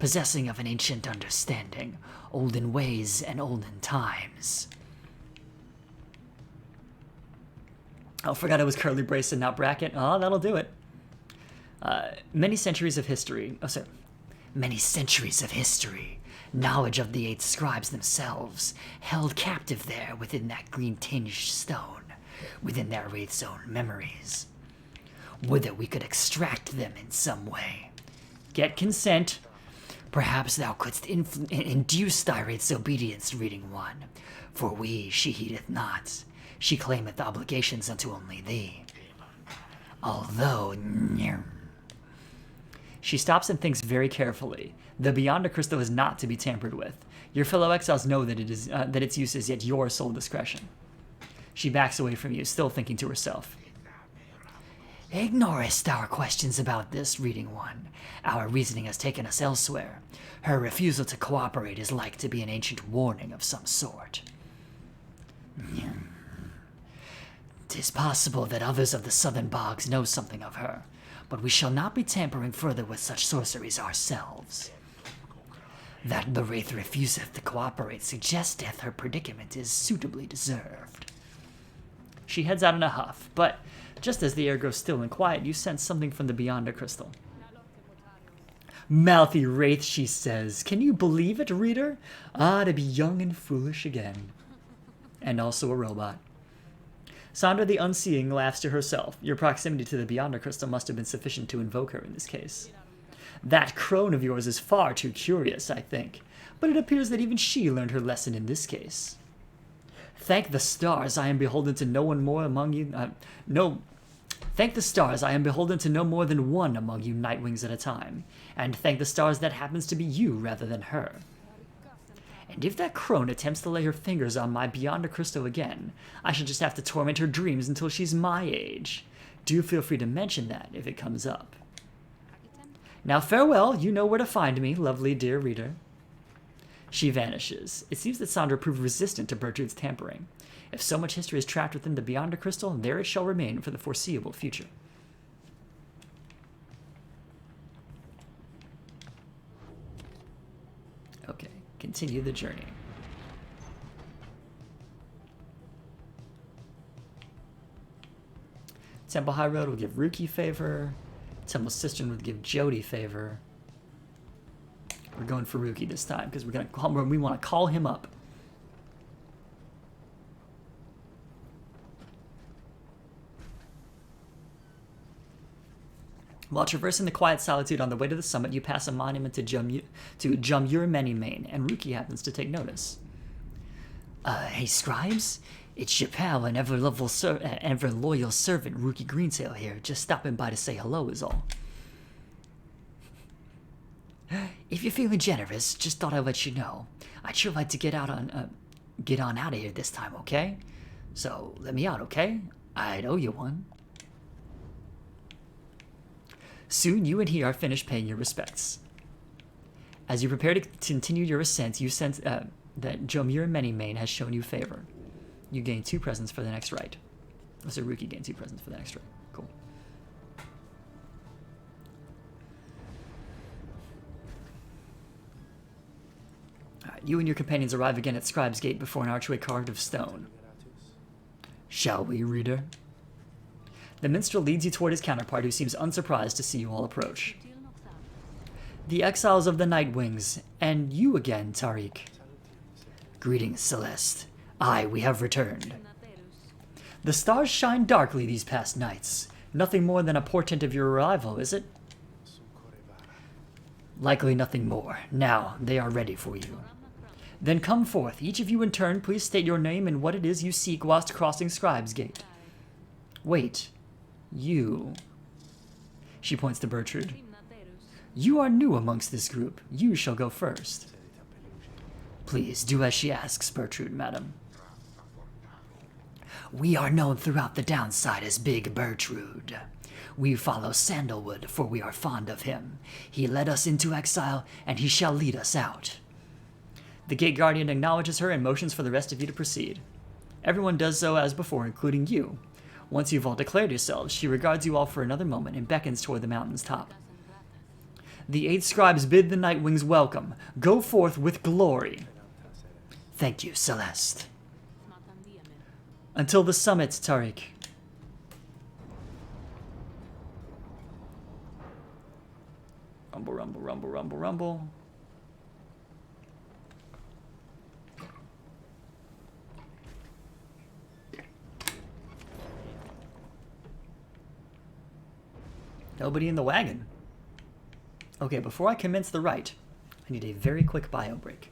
Possessing of an ancient understanding, olden ways and olden times. Oh, forgot it was curly brace and not bracket. Oh, that'll do it. Many centuries of history. Oh, sorry. Many centuries of history. Knowledge of the 8 scribes themselves, held captive there within that green-tinged stone, within their wraith's own memories. Would that we could extract them in some way. Get consent. Perhaps thou couldst induce thy wraith's obedience, reading one. For she heedeth not. She claimeth obligations unto only thee. Although... She stops and thinks very carefully. The Beyonder crystal is not to be tampered with. Your fellow exiles know that its use is yet your sole discretion. She backs away from you, still thinking to herself. Ignorest our questions about this, reading one. Our reasoning has taken us elsewhere. Her refusal to cooperate is like to be an ancient warning of some sort. 'Tis possible that others of the southern bogs know something of her, but we shall not be tampering further with such sorceries ourselves. That the wraith refuseth to cooperate suggesteth her predicament is suitably deserved. She heads out in a huff, but just as the air grows still and quiet, you sense something from the Beyonder crystal. Mouthy wraith, she says. Can you believe it, reader? Ah, to be young and foolish again. And also a robot. Sandra the Unseeing laughs to herself. Your proximity to the Beyonder Crystal must have been sufficient to invoke her in this case. That crone of yours is far too curious, I think, but it appears that even she learned her lesson in this case. Thank the stars, I am beholden to no one more among you. Thank the stars, I am beholden to no more than one among you Nightwings at a time, and thank the stars that happens to be you rather than her. And if that crone attempts to lay her fingers on my Beyonder Crystal again, I shall just have to torment her dreams until she's my age. Do feel free to mention that if it comes up. Now farewell, you know where to find me, lovely dear reader. She vanishes. It seems that Sandra proved resistant to Bertrude's tampering. If so much history is trapped within the Beyonder Crystal, there it shall remain for the foreseeable future. Okay, continue the journey. Temple High Road will give Ruki favor. Temple Cistern would give Jody favor. We're going for Ruki this time because we want to call him up. While traversing the quiet solitude on the way to the summit, you pass a monument to Jumur Many-Mane, and Ruki happens to take notice. Hey, scribes? It's your pal and ever loyal servant, Ruki Greentail here. Just stopping by to say hello is all. If you're feeling generous, just thought I'd let you know. I'd sure like to get on out of here this time, okay? So, let me out, okay? I'd owe you one. Soon you and he are finished paying your respects. As you prepare to continue your ascent, you sense that Jomur Many-Mane has shown you favor. You gain 2 presents for the next rite. So Ruki gained 2 presents for the next rite. Cool. Alright, you and your companions arrive again at Scribe's Gate before an archway carved of stone. Shall we, reader? The minstrel leads you toward his counterpart, who seems unsurprised to see you all approach. The exiles of the Nightwings, and you again, Tariq. Greetings, Celeste. Aye, we have returned. The stars shine darkly these past nights. Nothing more than a portent of your arrival, is it? Likely nothing more. Now, they are ready for you. Then come forth, each of you in turn, please state your name and what it is you seek whilst crossing Scribe's Gate. Wait. You. She points to Bertrude. You are new amongst this group. You shall go first. Please do as she asks, Bertrude, madam. We are known throughout the downside as Big Bertrude. We follow Sandalwood, for we are fond of him. He led us into exile, and he shall lead us out. The gate guardian acknowledges her and motions for the rest of you to proceed. Everyone does so as before, including you. Once you've all declared yourselves, she regards you all for another moment and beckons toward the mountain's top. The 8 scribes bid the Nightwings welcome. Go forth with glory. Thank you, Celeste. Until the summit, Tariq. Rumble, rumble, rumble, rumble, rumble. Nobody in the wagon. Okay, before I commence the rite, I need a very quick bio break.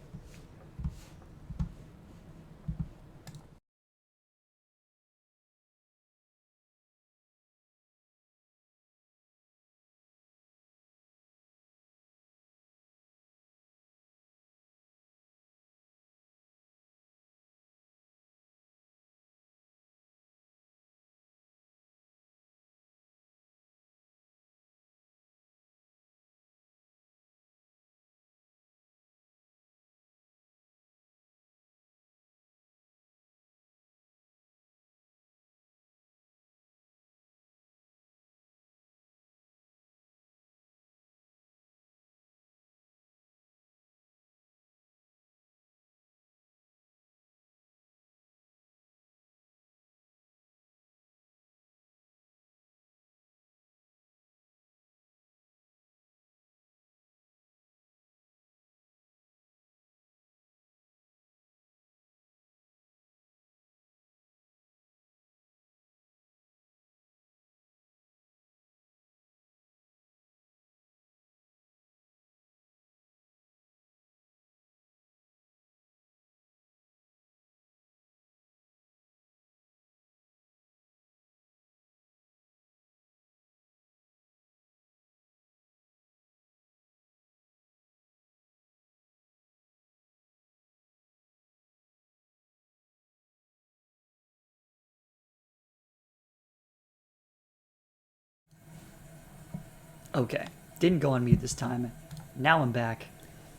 Okay, didn't go on mute this time. Now I'm back.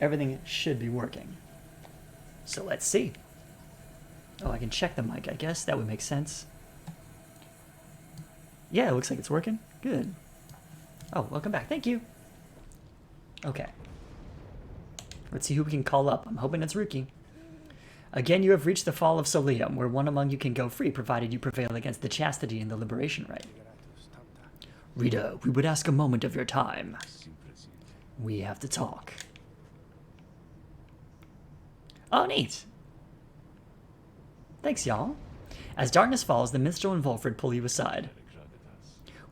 Everything should be working. So let's see. Oh, I can check the mic, I guess. That would make sense. Yeah, it looks like it's working. Good. Oh, welcome back. Thank you. Okay. Let's see who we can call up. I'm hoping it's Ruki. Again, you have reached the fall of Solium, where one among you can go free, provided you prevail against the chastity and the liberation rite. Rita, we would ask a moment of your time. We have to talk. Oh, neat. Thanks, y'all. As darkness falls, the minstrel and Volfred pull you aside.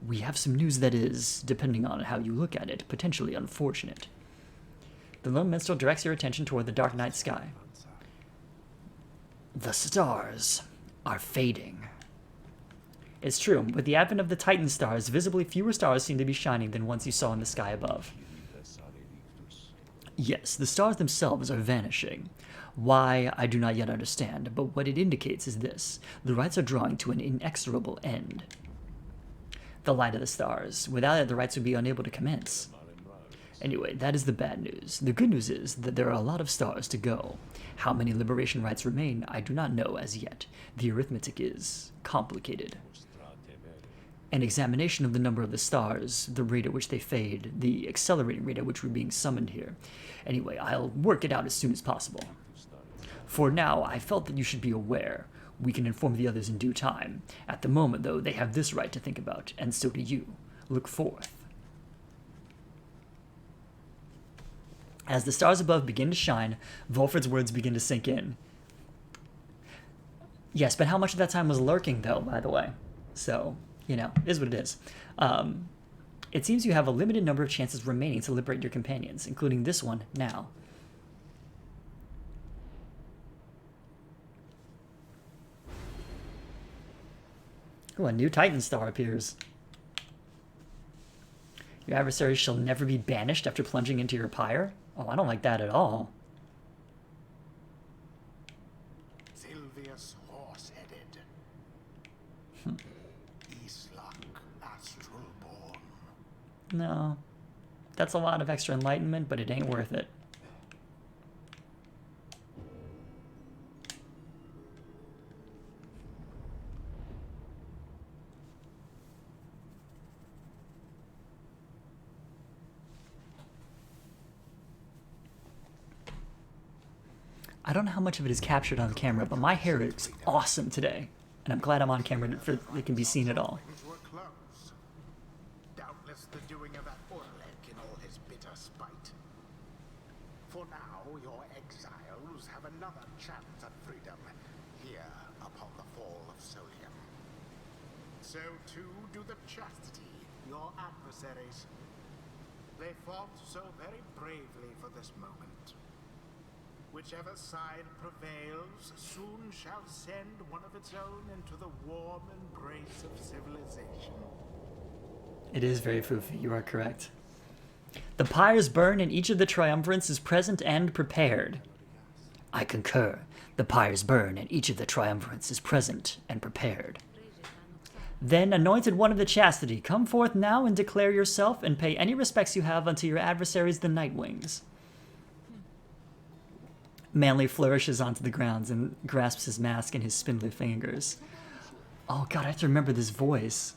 We have some news that is, depending on how you look at it, potentially unfortunate. The lone minstrel directs your attention toward the dark night sky. The stars are fading. It's true. With the advent of the Titan stars, visibly fewer stars seem to be shining than ones you saw in the sky above. Yes, the stars themselves are vanishing. Why, I do not yet understand, but what it indicates is this. The rites are drawing to an inexorable end. The light of the stars. Without it, the rites would be unable to commence. Anyway, that is the bad news. The good news is that there are a lot of stars to go. How many liberation rites remain, I do not know as yet. The arithmetic is complicated. An examination of the number of the stars, the rate at which they fade, the accelerating rate at which we're being summoned here. Anyway, I'll work it out as soon as possible. For now, I felt that you should be aware. We can inform the others in due time. At the moment, though, they have this right to think about, and so do you. Look forth. As the stars above begin to shine, Volfred's words begin to sink in. Yes, but how much of that time was lurking, though, by the way? So, you know, it is what it is. It seems you have a limited number of chances remaining to liberate your companions, including this one now. Oh, a new Titan star appears. Your adversaries shall never be banished after plunging into your pyre? Oh, I don't like that at all. Sylvius horse-headed. Eastluck astral-born. No. That's a lot of extra enlightenment, but it ain't worth it. I don't know how much of it is captured on camera, but my hair is awesome today. And I'm glad I'm on camera for it can be seen at all. Things were close. Doubtless the doing of that Orlek in all his bitter spite. For now, your exiles have another chance at freedom here upon the fall of Solium. So too do the chastity, your adversaries. They fought so very bravely for this moment. Whichever side prevails soon shall send one of its own into the warm embrace of civilization. It is very foofy, you are correct. The pyres burn and each of the triumvirates is present and prepared. I concur. The pyres burn and each of the triumvirates is present and prepared. Then, anointed one of the chastity, come forth now and declare yourself and pay any respects you have unto your adversaries the Nightwings. Manly flourishes onto the ground and grasps his mask in his spindly fingers. Oh god, I have to remember this voice.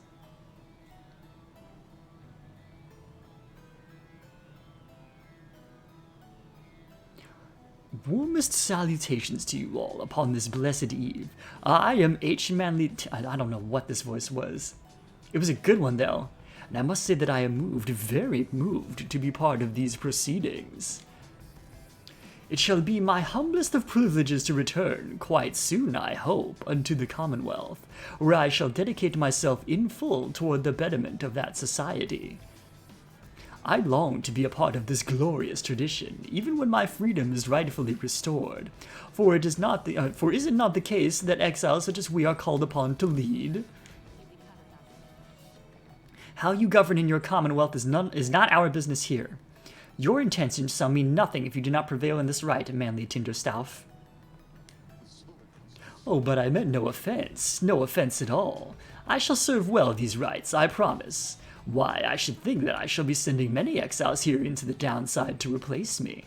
Warmest salutations to you all upon this blessed eve. I am H. Manly... I don't know what this voice was. It was a good one, though. And I must say that I am moved, very moved, to be part of these proceedings. It shall be my humblest of privileges to return, quite soon, I hope, unto the Commonwealth, where I shall dedicate myself in full toward the betterment of that society. I long to be a part of this glorious tradition, even when my freedom is rightfully restored, for is it not the case that exiles such as we are called upon to lead? How you govern in your Commonwealth is not our business here. Your intentions shall mean nothing if you do not prevail in this right, manly Tinderstaff. Oh, but I meant no offense at all. I shall serve well these rites, I promise. Why, I should think that I shall be sending many exiles here into the downside to replace me.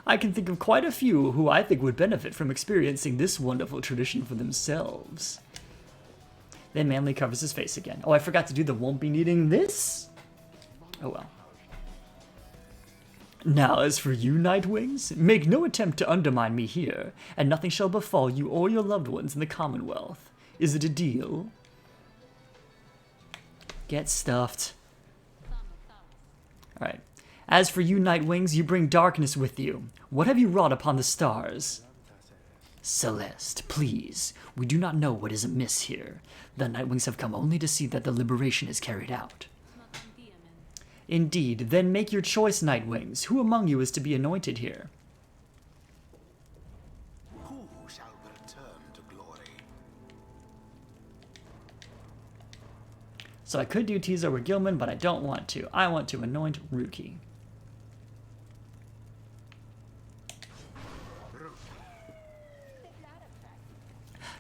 I can think of quite a few who I think would benefit from experiencing this wonderful tradition for themselves. Then Manly covers his face again. Oh, I forgot to do the won't be needing this? Oh well. Now, as for you, Nightwings, make no attempt to undermine me here, and nothing shall befall you or your loved ones in the Commonwealth. Is it a deal? Get stuffed. Alright. As for you, Nightwings, you bring darkness with you. What have you wrought upon the stars? Celeste, please. We do not know what is amiss here. The Nightwings have come only to see that the liberation is carried out. Indeed, then make your choice, Nightwings. Who among you is to be anointed here? Who shall return to glory? So I could do Tizo or Gilman, but I don't want to. I want to anoint Ruki.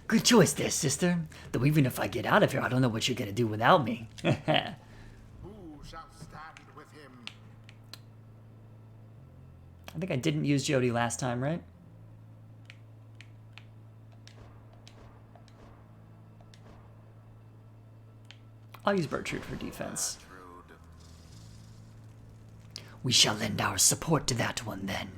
Good choice there, sister. Though even if I get out of here, I don't know what you're gonna do without me. Who shall stand with him? I think I didn't use Jody last time, right? I'll use Bertrude for defense. We shall lend our support to that one then.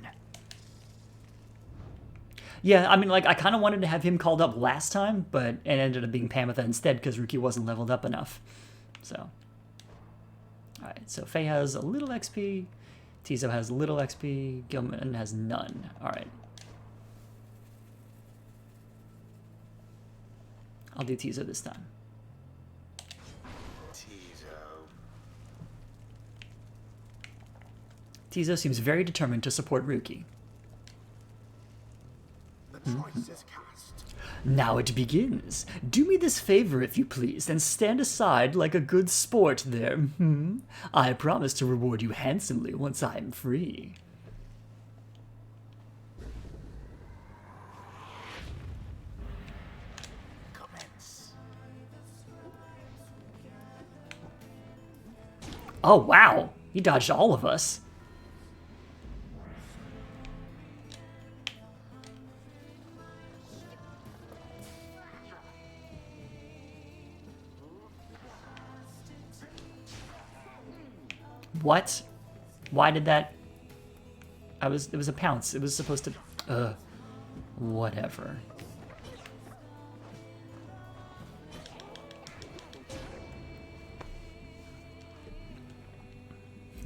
Yeah, I mean, like, I kind of wanted to have him called up last time, but it ended up being Pamitha instead because Ruki wasn't leveled up enough. So, alright, so Faye has a little XP, Tizo has little XP, Gilman has none. Alright. I'll do Tizo this time. Tizo seems very determined to support Ruki. The choice is cast. Now it begins. Do me this favor, if you please, and stand aside like a good sport there. I promise to reward you handsomely once I am free. Commence. Oh, wow! He dodged all of us. What? Why did that? It was a pounce. It was supposed to. Whatever.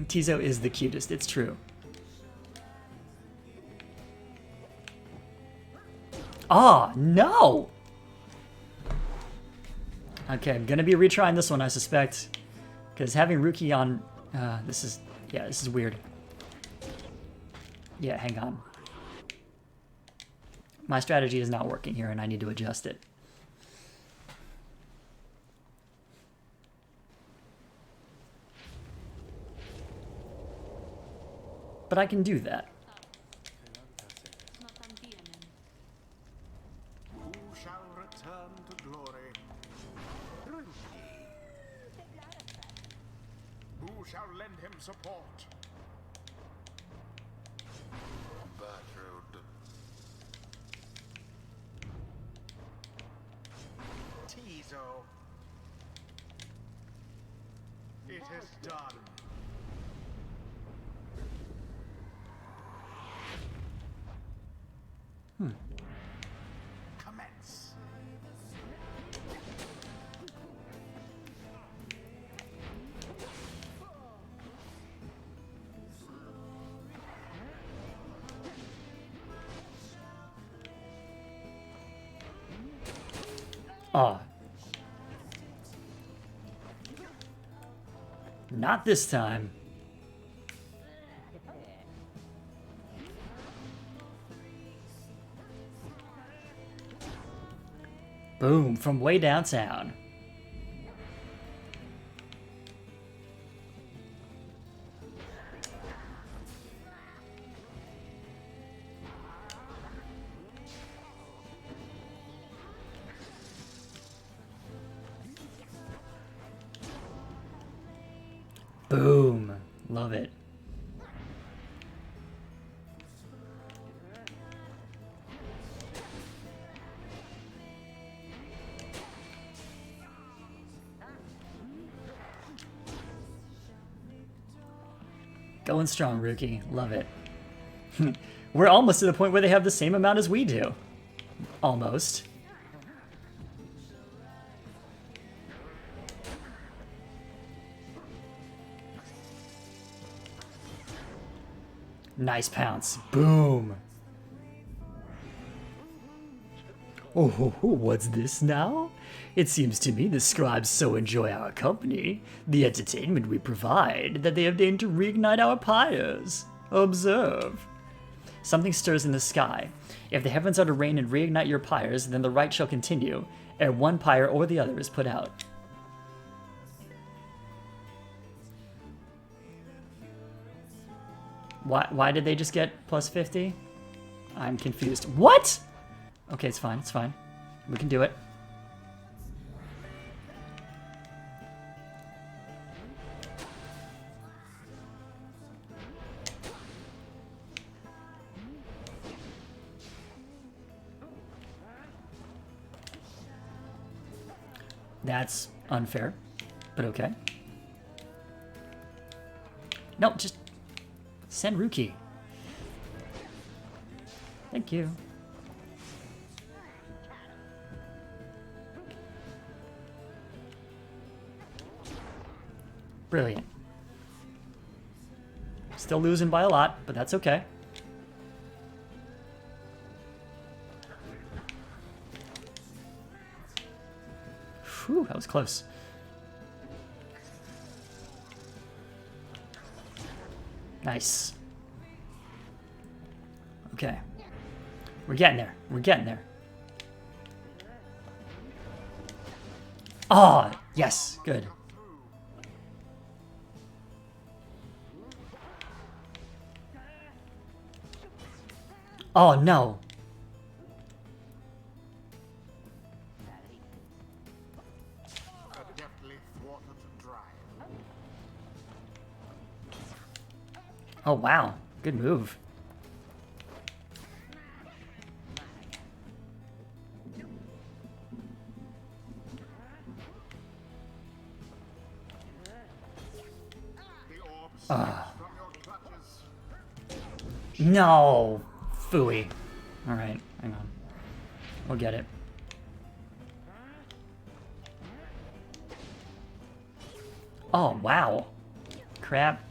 Tizo is the cutest. It's true. Oh no! Okay, I'm gonna be retrying this one, I suspect, because having Ruki on. This is weird. Yeah, hang on. My strategy is not working here and I need to adjust it. But I can do that. Who shall return to glory? Who shall lend him support? Bertrude. Tizo. It is done. Commence. Oh. Not this time. Boom, from way downtown. Love it. Going strong, Rookie. Love it. We're almost to the point where they have the same amount as we do. Almost. Nice pounce. Boom. Oh, what's this now? It seems to me the scribes so enjoy our company, the entertainment we provide, that they have deigned to reignite our pyres. Observe. Something stirs in the sky. If the heavens are to rain and reignite your pyres, then the rite shall continue, ere one pyre or the other is put out. Why did they just get plus 50? I'm confused. What? Okay, it's fine, it's fine. We can do it. That's unfair, but okay. No, just send Ruki. Thank you. Brilliant. Still losing by a lot, but that's okay. Whew, that was close. Nice. Okay. We're getting there. We're getting there. Oh, yes. Good. Oh, no. Adeptly thwarted drive. Oh, wow. Good move. The orb slips from your clutches. No. Phooey. Alright, hang on. We'll get it. Oh, wow. Crap.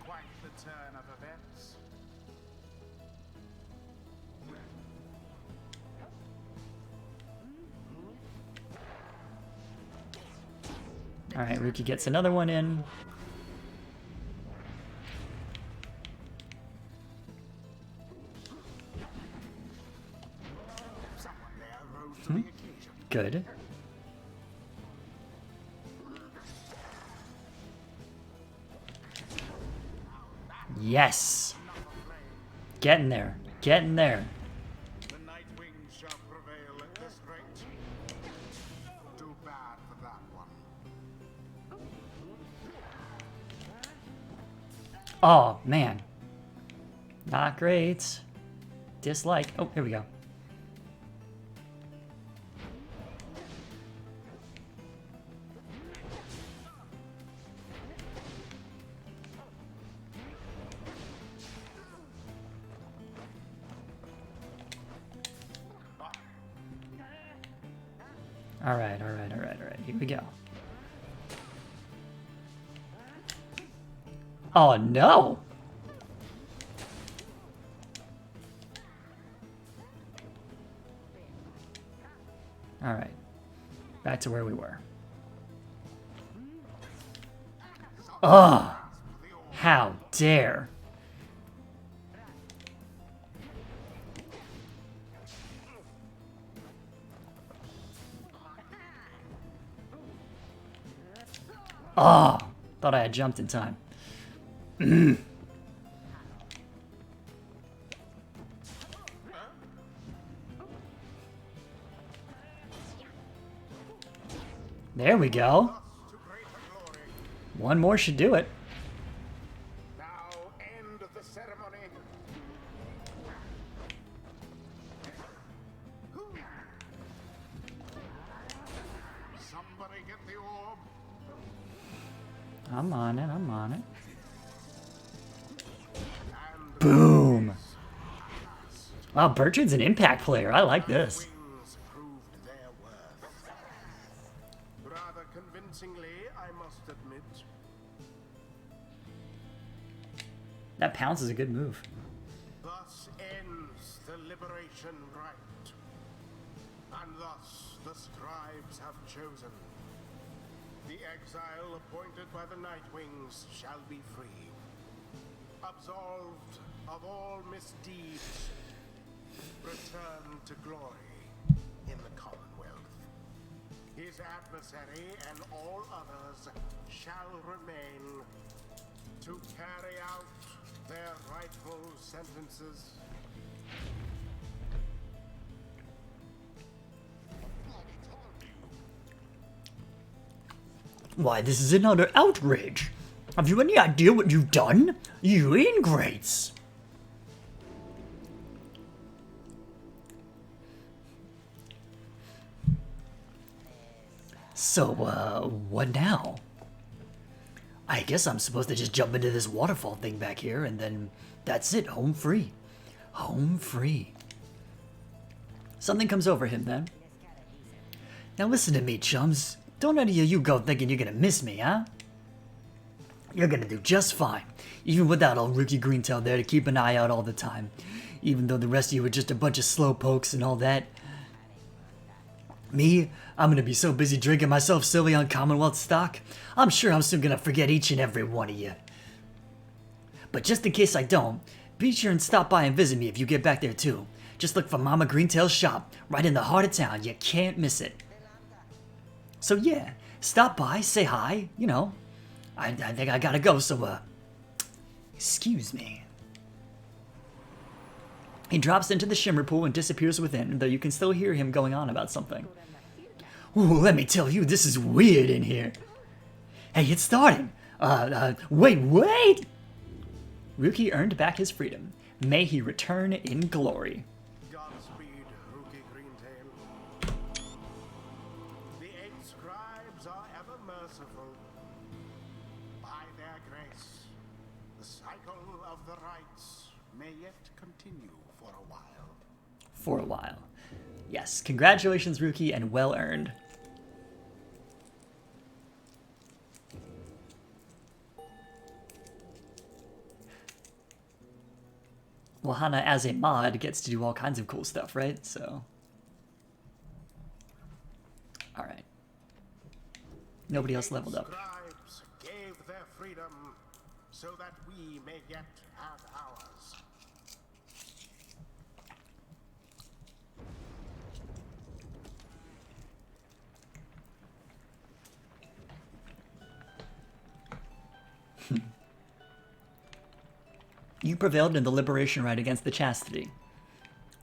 Quite the turn of events. Alright, Ruki gets another one in. Someone there rose to the occasion. Good. Yes. Getting there. Getting there. The night wings shall prevail at this rate. Too bad for that one. Oh, man. Not great. Dislike. Oh, here we go. Alright, alright, alright, alright. Here we go. Oh, no! Alright. Back to where we were. Ugh! How dare! Oh, thought I had jumped in time. There we go. One more should do it. I'm on it, I'm on it. And Boom! Wow, Bertrand's an impact player. I like this. wings proved their worth. Rather convincingly, I must admit. That pounce is a good move. Thus ends the liberation rite. And thus the scribes have chosen. The exile appointed by the Nightwings shall be free. Absolved of all misdeeds. Return to glory in the Commonwealth. His adversary and all others shall remain to carry out their rightful sentences. Why, this is another outrage. Have you any idea what you've done? You ingrates. So, what now? I guess I'm supposed to just jump into this waterfall thing back here, and then that's it, home free. Home free. Something comes over him then. Now listen to me, chums. Don't any of you go thinking you're gonna miss me, huh? You're gonna do just fine, even without old Rookie Greentail there to keep an eye out all the time. Even though the rest of you are just a bunch of slowpokes and all that. Me, I'm gonna be so busy drinking myself silly on Commonwealth stock, I'm sure I'm soon gonna forget each and every one of you. But just in case I don't, be sure and stop by and visit me if you get back there too. Just look for Mama Greentail's shop, right in the heart of town. You can't miss it. So yeah, stop by, say hi, you know. I think I gotta go, so, excuse me. He drops into the shimmer pool and disappears within, though you can still hear him going on about something. Ooh, let me tell you, this is weird in here. Hey, it's starting. Wait! Rookie earned back his freedom. May he return in glory. Godspeed, Rookie Greentail. The 8 scribes are ever merciful. By their grace, the cycle of the rites may yet continue for a while. For a while. Yes, congratulations, Rookie, and well earned. Well, Hana, as a mod, gets to do all kinds of cool stuff, right? So. Alright. Nobody else leveled up. Scribes gave their freedom so that we may yet have ours. You prevailed in the liberation rite against the chastity.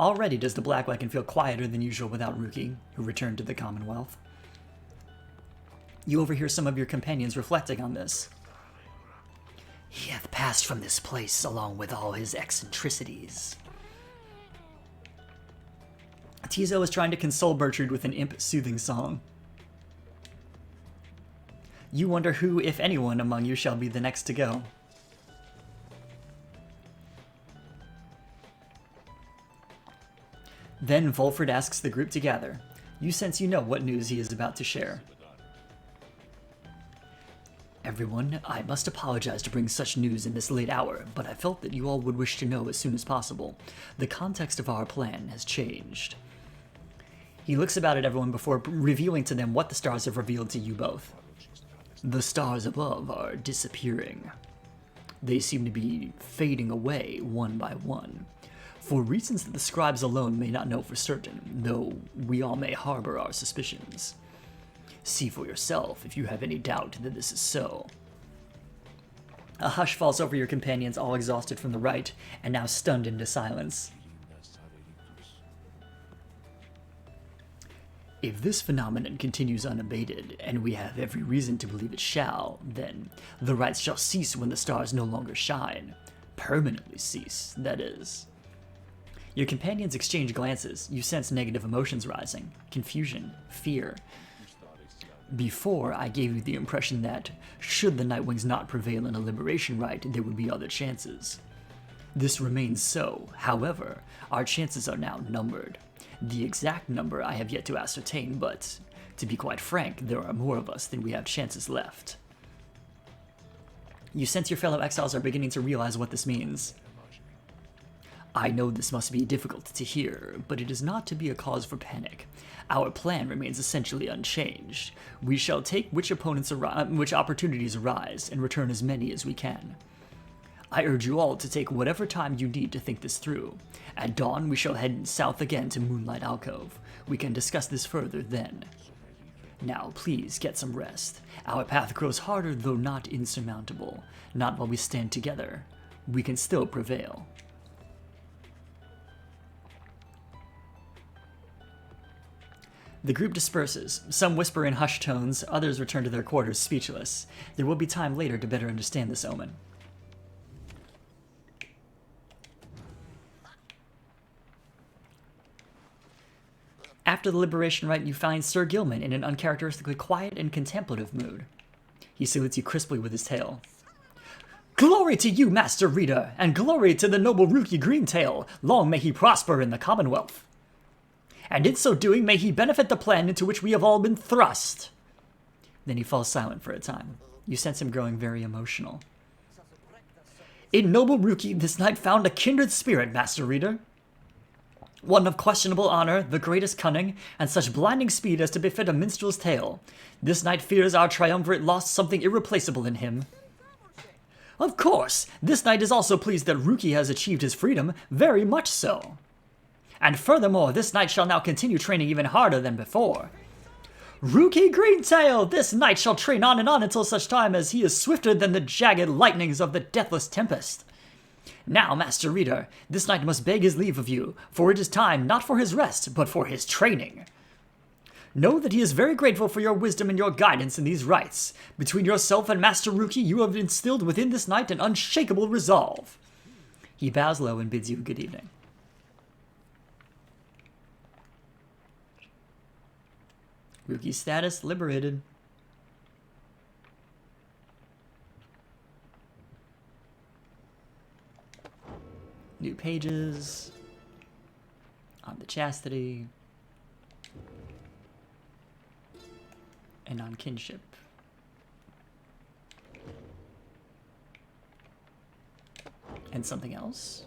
Already does the Black Wagon feel quieter than usual without Rookie, who returned to the Commonwealth. You overhear some of your companions reflecting on this. He hath passed from this place along with all his eccentricities. Tizo is trying to console Bertrand with an imp-soothing song. You wonder who, if anyone, among you shall be the next to go. Then Volfred asks the group to gather. You sense you know what news he is about to share. Everyone, I must apologize to bring such news in this late hour, but I felt that you all would wish to know as soon as possible. The context of our plan has changed. He looks about at everyone before revealing to them what the stars have revealed to you both. The stars above are disappearing. They seem to be fading away one by one. For reasons that the scribes alone may not know for certain, though we all may harbor our suspicions. See for yourself if you have any doubt that this is so. A hush falls over your companions, all exhausted from the rite, and now stunned into silence. If this phenomenon continues unabated, and we have every reason to believe it shall, then the rites shall cease when the stars no longer shine. Permanently cease, that is. Your companions exchange glances. You sense negative emotions rising. Confusion, fear. Before, I gave you the impression that, should the Nightwings not prevail in a liberation rite, there would be other chances. This remains so. However, our chances are now numbered. The exact number I have yet to ascertain, but, to be quite frank, there are more of us than we have chances left. You sense your fellow exiles are beginning to realize what this means. I know this must be difficult to hear, but it is not to be a cause for panic. Our plan remains essentially unchanged. We shall take which opportunities arise and return as many as we can. I urge you all to take whatever time you need to think this through. At dawn, we shall head south again to Moonlight Alcove. We can discuss this further then. Now, please get some rest. Our path grows harder, though not insurmountable. Not while we stand together. We can still prevail. The group disperses. Some whisper in hushed tones, others return to their quarters speechless. There will be time later to better understand this omen. After the liberation rite, you find Sir Gilman in an uncharacteristically quiet and contemplative mood. He salutes you crisply with his tail. Glory to you, Master Reader, and glory to the noble Rookie Greentail. Long may he prosper in the Commonwealth. And in so doing, may he benefit the plan into which we have all been thrust. Then he falls silent for a time. You sense him growing very emotional. In noble Rookie, this knight found a kindred spirit, Master Reader. One of questionable honor, the greatest cunning, and such blinding speed as to befit a minstrel's tale. This knight fears our triumvirate lost something irreplaceable in him. Of course, this knight is also pleased that Rookie has achieved his freedom, very much so. And furthermore, this knight shall now continue training even harder than before. Rookie Greentail, this knight shall train on and on until such time as he is swifter than the jagged lightnings of the deathless tempest. Now, Master Reader, this knight must beg his leave of you, for it is time not for his rest, but for his training. Know that he is very grateful for your wisdom and your guidance in these rites. Between yourself and Master Rookie, you have instilled within this knight an unshakable resolve. He bows low and bids you good evening. Rookie status liberated. New pages on the chastity and on kinship. And something else.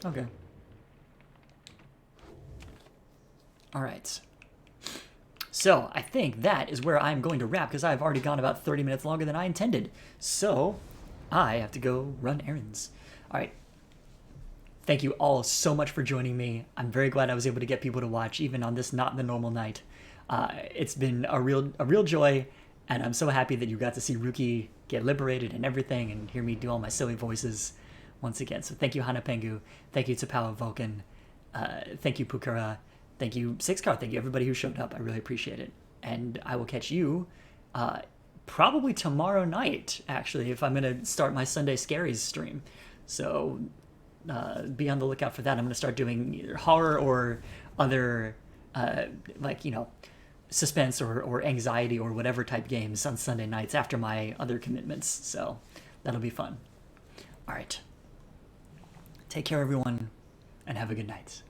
Okay. All right. So, I think that is where I'm going to wrap, because I've already gone about 30 minutes longer than I intended. So, I have to go run errands. All right. Thank you all so much for joining me. I'm very glad I was able to get people to watch, even on this not the normal night. It's been a real joy, and I'm so happy that you got to see Rookie get liberated and everything, and hear me do all my silly voices once again. So thank you, Hanapengu. Thank you to Power Vulcan. Thank you, Pukara. Thank you, Sixcar. Thank you, everybody who showed up. I really appreciate it. And I will catch you probably tomorrow night, actually, if I'm going to start my Sunday Scaries stream. So be on the lookout for that. I'm going to start doing either horror or other, suspense or anxiety or whatever type games on Sunday nights after my other commitments. So that'll be fun. All right. Take care, everyone, and have a good night.